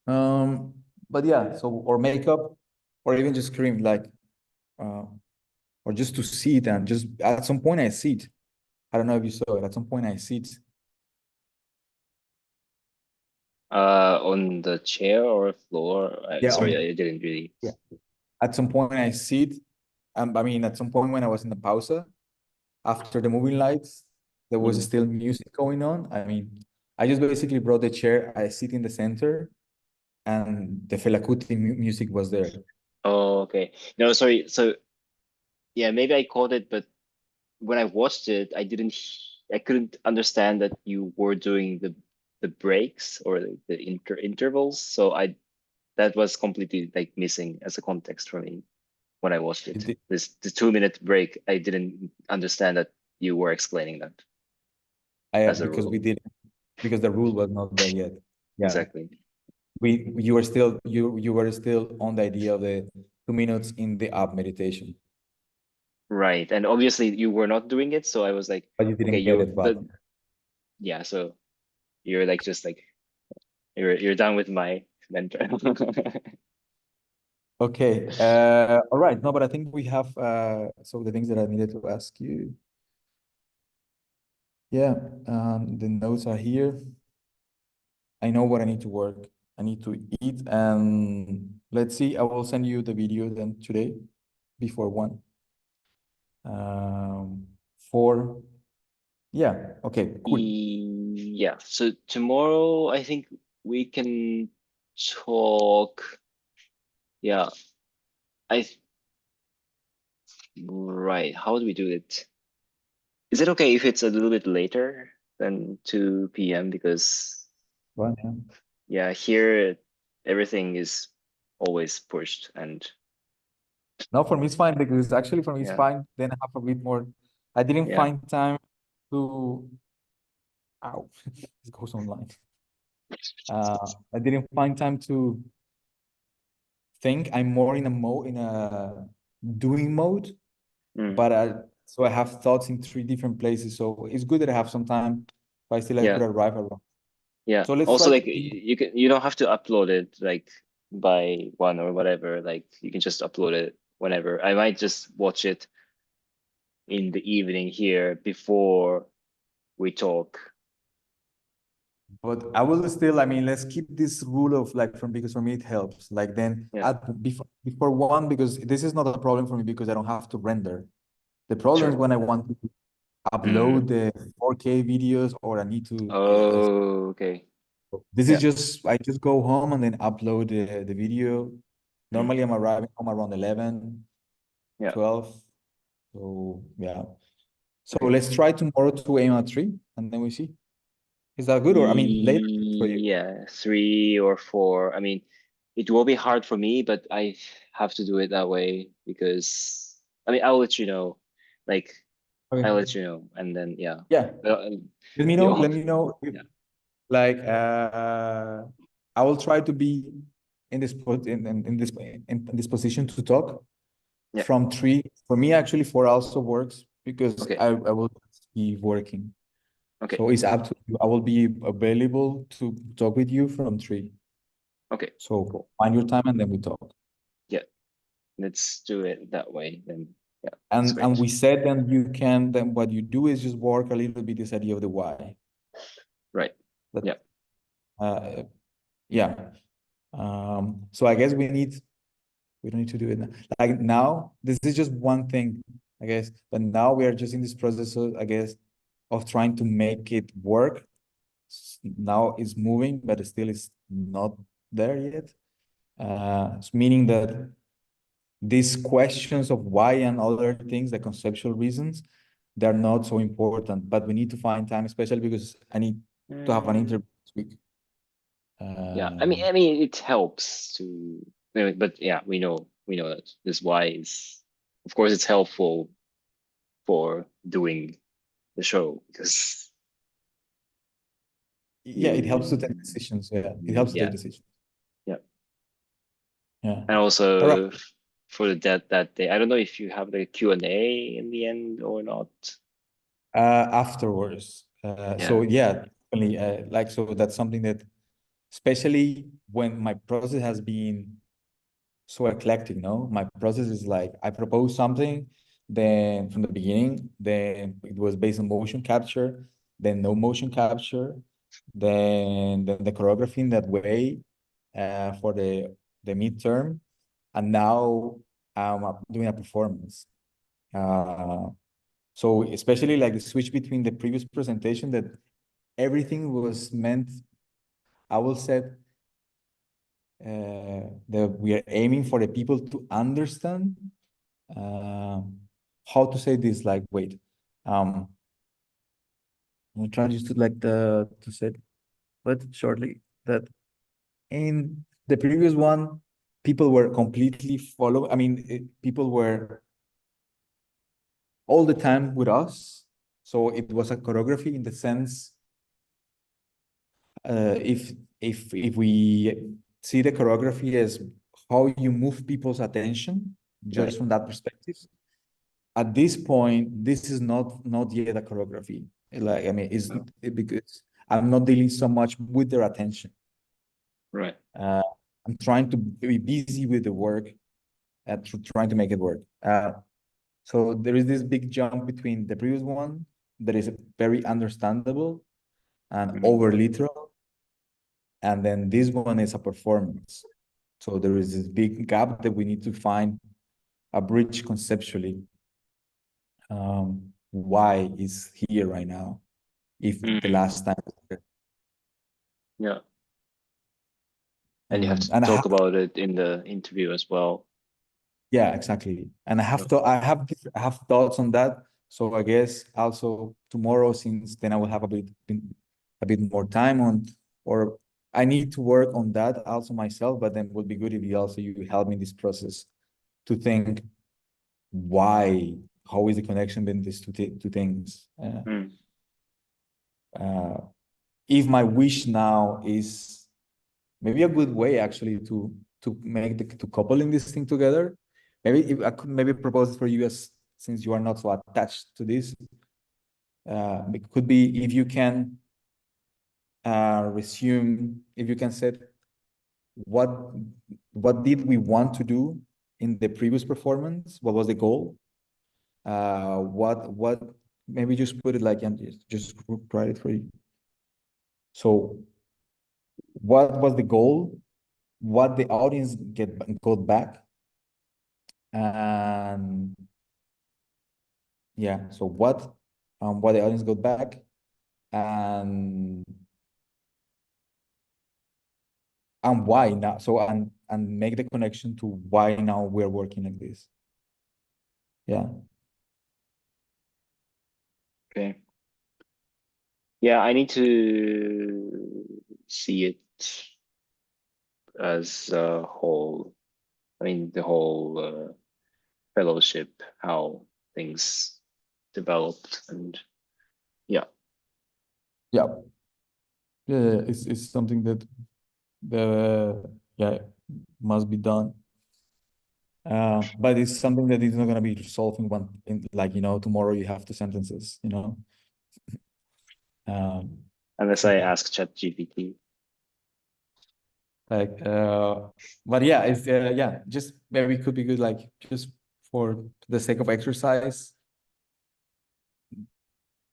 But yeah, so or makeup, or even just cream, like, uh, or just to see it and just at some point I see it. I don't know if you saw it. At some point I see it. On the chair or floor? Yeah, Sorry, I didn't really. yeah. At some point I see it. I mean, at some point when I was in the pausa, after the moving lights, there was Mm. still music going on. I mean, I just basically brought the chair, I sit in the center, and the Fela Kuti music was there. Oh, okay. No, sorry. So yeah, maybe I caught it, but when I watched it, I couldn't understand that you were doing the breaks or the intervals. So that was completely like missing as a context for me when I watched it. It, This the 2 minute break, I didn't understand that you were explaining that as a because we rule. did because the rule was not there yet. Yeah, Exactly. you were still you were still on the idea of the 2 minutes in the app meditation, Right. And obviously you were not doing it, so I was like, but you okay, didn't get you it back. the yeah, so you're like just like you're done with my mentor. Okay. All right. No, but I think we have so the things that I needed to ask you. Yeah. The notes are here. I know what I need to work. I need to eat, and let's see. I will send you the video then today before 1. Um, 4. Yeah. Okay. Cool. Yeah. So tomorrow I think we can talk. Yeah. I right. How do we do it? Is it okay if it's a little bit later than 2 p.m.? Because Well, yeah. yeah, here everything is always pushed and No, for me it's fine because actually for me it's yeah, fine. Then I have a bit more. I didn't yeah. find time to. Ow, this goes online. I didn't find time to think. I'm more in a doing mode, Mm, but so I have thoughts in 3 different places. So it's good that I have some time, but still I could yeah. arrive around. Yeah. So let's Also, try to like be. you don't have to upload it like by 1 or whatever. Like you can just upload it whenever. I might just watch it in the evening here before we talk. But I will still. I mean, let's keep this rule of like from because for me it helps. Like then Yeah, at before 1 because this is not a problem for me because I don't have to render. The problem is sure. when I want to Mm. upload the 4K videos or I need to, yeah. Oh, okay. This is Yeah. just, I just go home and then upload the video. Mm. Normally I'm arriving home around 11, Yeah. 12. So yeah. So Okay. let's try tomorrow to aim at 3 and then we see. Is that good? Or I mean, later for you. Yeah, 3 or 4. I mean, it will be hard for me, but I have to do it that way because I mean, I'll let you know. Like, I'll let Okay. you know, and then yeah. Yeah. But, Let me the know. all, Let me know. yeah, Like, I will try to be in this in this position to talk yeah. from 3. For me, actually, 4 also works because Okay, I will be working. okay, So it's up to you. I will be available to talk with you from 3. okay. So Cool. find your time and then we talk. Yeah, let's do it that way. Then yeah, that's And great. we said then you can then what you do is just work a little bit this idea of the why. Right. But Yeah. uh yeah. So I guess we don't need to do it now. Like now, this is just one thing, I guess. But now we are just in this process of, I guess, of trying to make it work. Now it's moving, but it still is not there yet. Meaning that these questions of why and other things, the conceptual reasons, they're not so important, but we need to find time, especially because I need to have an interview this week. Yeah, I mean, it helps to, but yeah, we know that this why is, of course, it's helpful for doing the show because Yeah, it helps to you, take decisions. Yeah, it helps to take yeah, decisions. yeah, Yeah. and All right. also for that day, I don't know if you have the Q&A in the end or not. Afterwards. So Yeah, yeah, definitely. Like so, that's something that, especially when my process has been so eclectic, no? My process is like I propose something, then from the beginning, then it was based on motion capture, then no motion capture, then the choreography in that way for the midterm, and now I'm doing a performance. Uh, so especially like the switch between the previous presentation that everything was meant, I will say, that we are aiming for the people to understand uh, how to say this, like wait, I'm trying just to like to say but shortly that in the previous one people were completely follow, I mean people were all the time with us, so it was a choreography in the sense if we see the choreography as how you move people's attention just right. from that perspective. At this point, this is not yet a choreography. Like I mean, it's Oh, because I'm not dealing so much with their attention. right. Uh, I'm trying to be busy with the work and trying to make it work. So there is this big jump between the previous one that is very understandable and Mhm. over literal, and then this one is a performance. So there is this big gap that we need to find a bridge conceptually. Why is here right now? If the Mm, last time, yeah, and you have to and I talk have, about it in the interview as well. yeah, exactly, and Yeah. I have thoughts on that. So I guess also tomorrow, since then I will have a bit more time on, or I need to work on that also myself. But then it would be good if you help me in this process to think why, how is the connection between these two things. Mm, Uh, if my wish now is maybe a good way actually to make the to coupling this thing together. Maybe if I could maybe propose it for you as since you are not so attached to this. It could be if you can resume, if you can set what what did we want to do in the previous performance? What was the goal? What maybe just put it like and just write it for you. So what was the goal? What the audience got back? And yeah, so what the audience got back, and why now, so and make the connection to why now we're working like this. Yeah. okay. Yeah, I need to see it as a whole. I mean, the whole fellowship, how things developed, and yeah, Yeah. Yeah, it's something that the yeah must be done. But it's something that is not gonna be solved in one in like tomorrow you have two sentences. Um unless I ask ChatGPT. like but yeah, it's yeah, just maybe it could be good like just for the sake of exercise.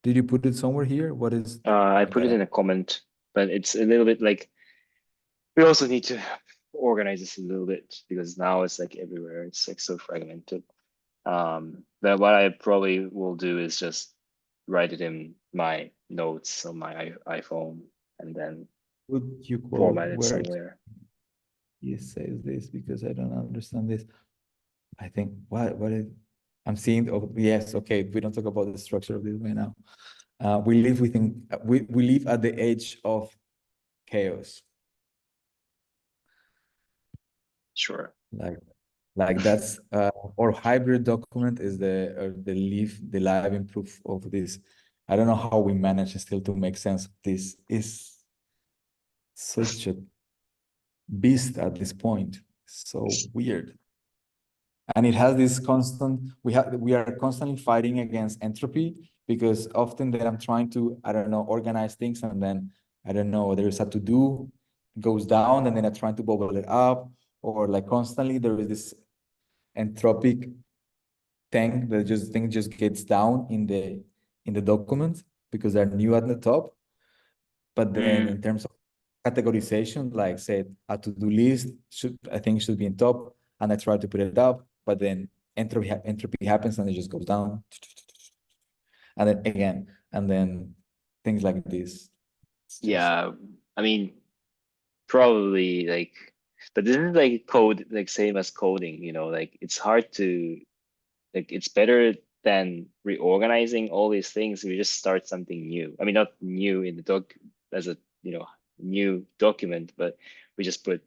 Did you put it somewhere here? What is I I put it gotta in a comment, but it's a little bit like we also need to organize this a little bit because now it's like everywhere. It's like so fragmented. But what I probably will do is just write it in my notes on my iPhone and then put you quote format it where somewhere. he says this because I don't understand this. I think what is I'm seeing, oh yes, okay, we don't talk about the structure of this right now. We live within we live at the edge of chaos. Sure. Like that's or hybrid document is the living proof of this. I don't know how we manage still to make sense of this. Is such a beast at this point. So weird. And it has this constant, we are constantly fighting against entropy because often that I'm trying to, I don't know, organize things and then I don't know, there's a to do goes down and then I'm trying to bubble it up, or like constantly there is this entropic thing just gets down in the document because they're new at the top. But then Mm, in terms of categorization, like said, a to-do list should, I think, should be in top, and I try to put it up, but then entropy happens and it just goes down, and then again, and then things like this. It's just yeah. I mean, probably like, but this is like code, like same as coding, like it's hard to, like, it's better than reorganizing all these things. We just start something new. I mean, not new in the doc as a, new document, but we just put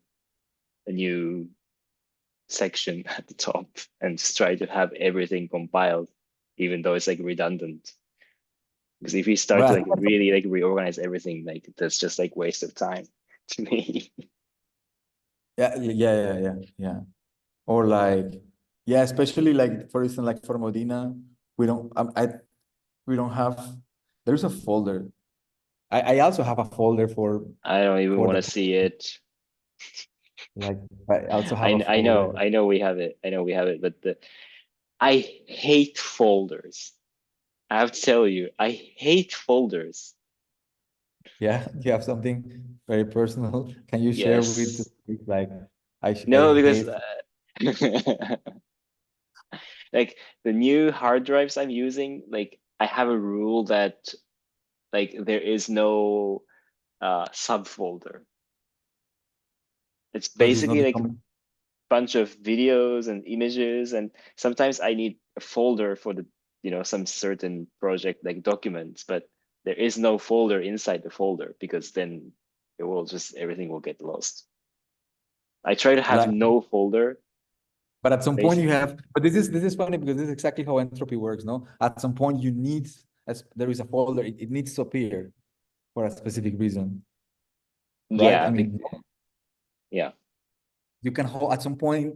a new section at the top and just try to have everything compiled, even though it's like redundant. Because if we start to well, like really like reorganize everything, like that's just like waste of time to me. yeah. Or like, yeah, especially like for instance, like for Modena, we don't, we don't have. There's a folder. I also have a folder I don't even for want the to see it. like. I also have a I know, folder. I know we have it. I know we have it, but I hate folders. I have to tell you, I hate folders. Yeah, you have something very personal. Can you share Yes. with like I No, because hate like the new hard drives I'm using, like I have a rule that like there is no subfolder. It's so this not basically like becoming bunch of videos and images, and sometimes I need a folder for the some certain project like documents, but there is no folder inside the folder because then it will just everything will get lost. I try to have like, no folder but at some point you basically. have. But this is funny because this is exactly how entropy works. No, at some point you need as there is a folder. It needs to appear for a specific reason, right? I Yeah, mean, yeah, you can hold at some point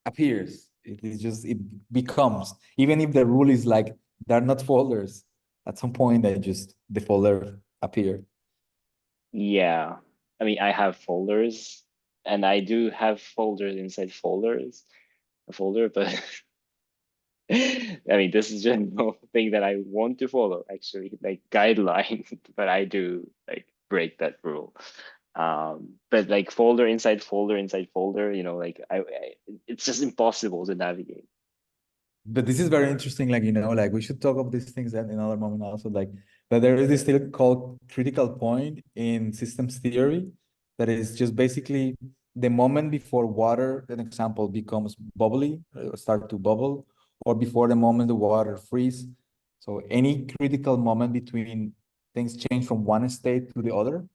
appears. It is just it becomes even if the rule is like they're not folders. At some point, they just the folder appear. yeah. I mean, I have folders, and I do have folders inside folders, a folder, but I mean, this is just no thing that I want to follow, actually, like guideline, but I do like break that rule. But like folder inside folder inside folder, like it's just impossible to navigate. But this is very interesting. Like, like we should talk of these things at another moment also. Like, but there is this thing called critical point in systems theory that is just basically the moment before water, an example, becomes bubbly, start to bubble, or before the moment the water freeze. So any critical moment between things change from one state to the other.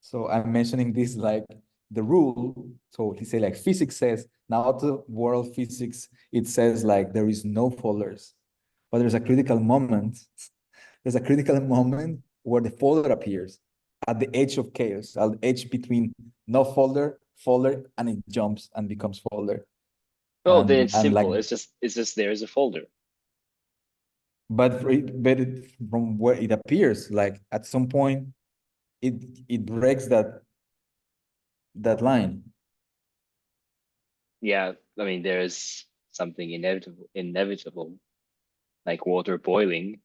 So I'm mentioning this like the rule. So he say like physics says now to world physics, it says like there is no folders, but there's a critical moment. There's a critical moment where the folder appears at the edge of chaos, at the edge between no folder, folder, and it jumps and becomes folder. Well, then it's And like, simple. It's just there's a folder. from where it appears, like at some point, it breaks that line. Yeah, I mean, there's something inevitable, like water boiling.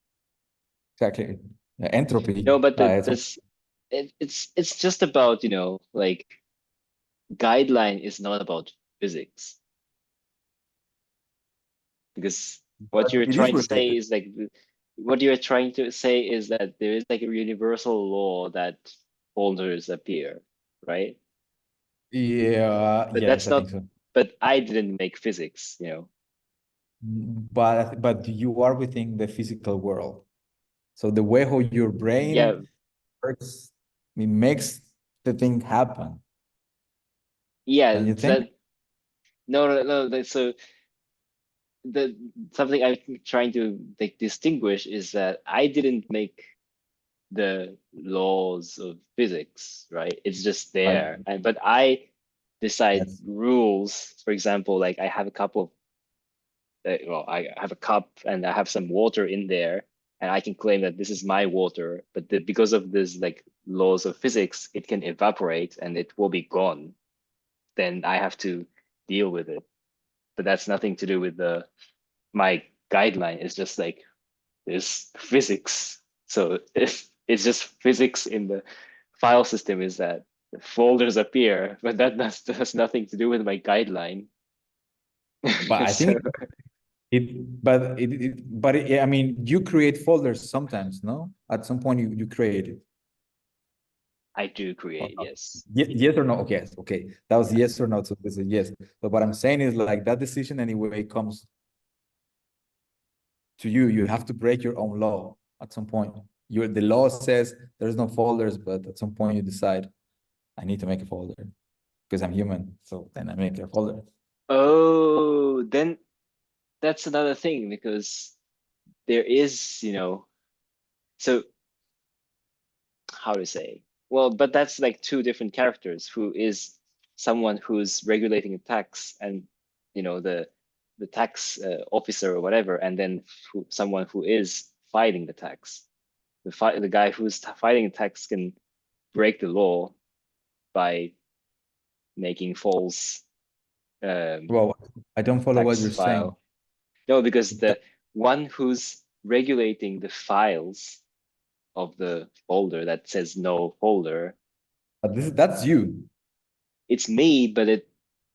Exactly. Entropy No, but by some, it's just about, like guideline is not about physics, because what but you're it is trying to say related. is like what you're trying to say is that there is like a universal law that folders appear, right? Yeah, But yes, that's I think not, so. but I didn't make physics, you know. But you are within the physical world. So the way how your Yeah, brain works, it makes the thing happen. yeah, Don't you think? that no, no, no. So the something I'm trying to like distinguish is that I didn't make the laws of physics, right? It's just Right. there. And but I decide Yes. rules. For example, like I have a cup of well, I have a cup and I have some water in there, and I can claim that this is my water, but because of this like laws of physics, it can evaporate and it will be gone. Then I have to deal with it. But that's nothing to do with the my guideline. It's just like there's physics. So it's just physics in the file system is that the folders appear, but has nothing to do with my guideline. But I So think yeah, I mean, you create folders sometimes, no? At some point you create it. I do Or create, not. yes. Yes or no? Okay, yes, okay. That was Yeah. yes or no. So this is yes. But what I'm saying is like that decision anyway comes to you. You have to break your own law at some point. The law says there's no folders, but at some point you decide I need to make a folder because I'm human. So then I make a folder. Oh, then that's another thing because there is, you know, so how to say? Well, but that's like two different characters who is someone who's regulating a tax and you know the tax officer or whatever, and then someone who is fighting the tax. The guy who's fighting the tax can break the law by making false um, Well, I don't follow what tax you're saying. file. No, because the one who's regulating the files of the folder that says no folder, But that's you. it's me, but it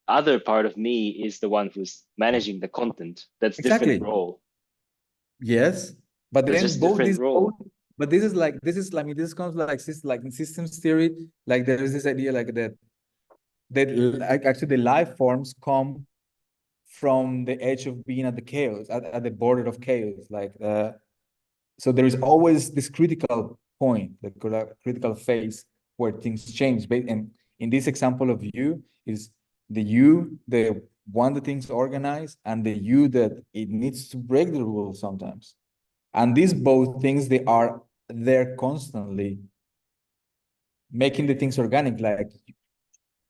other part of me is the one who's managing the content. That's different Exactly. role. Yes. But That's then just different both, role. but this is I mean this comes like in systems theory, like there is this idea like that actually the life forms come from the edge of being at the chaos, at the border of chaos. Like so there is always this critical point, the critical phase where things change. And in this example of you is the one that things organize, and the you that it needs to break the rules sometimes. And these both things, they are there constantly making the things organic. Like,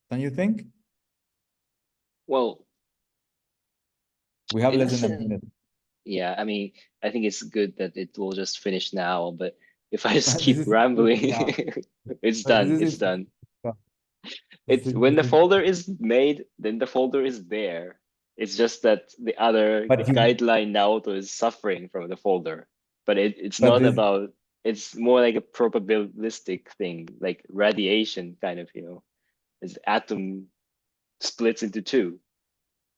don't you think? Well, We have in a less than a sense, minute. yeah. I mean, I think it's good that it will just finish now. But if I just This keep is rambling, now. it's This done. is It's it. done. This It's when the is, folder is made, then the folder is there. It's just that the other but you, guideline Naoto is suffering from the folder. But it's but not this, about, it's more like a probabilistic thing, like radiation kind of, you know, as atom splits into two,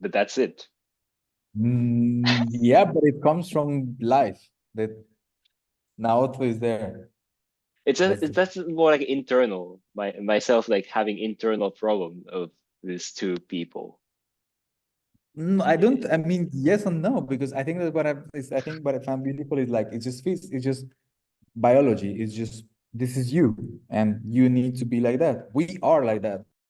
but that's it. yeah, but it comes from life. That Naoto is there. That's the, That's more like internal, myself like having internal problem of these two people. I don't. I mean, yes and no, because I think that I think what I found beautiful is like it just fits. It's just biology. It's just this is you, and you need to be like that. We are like that.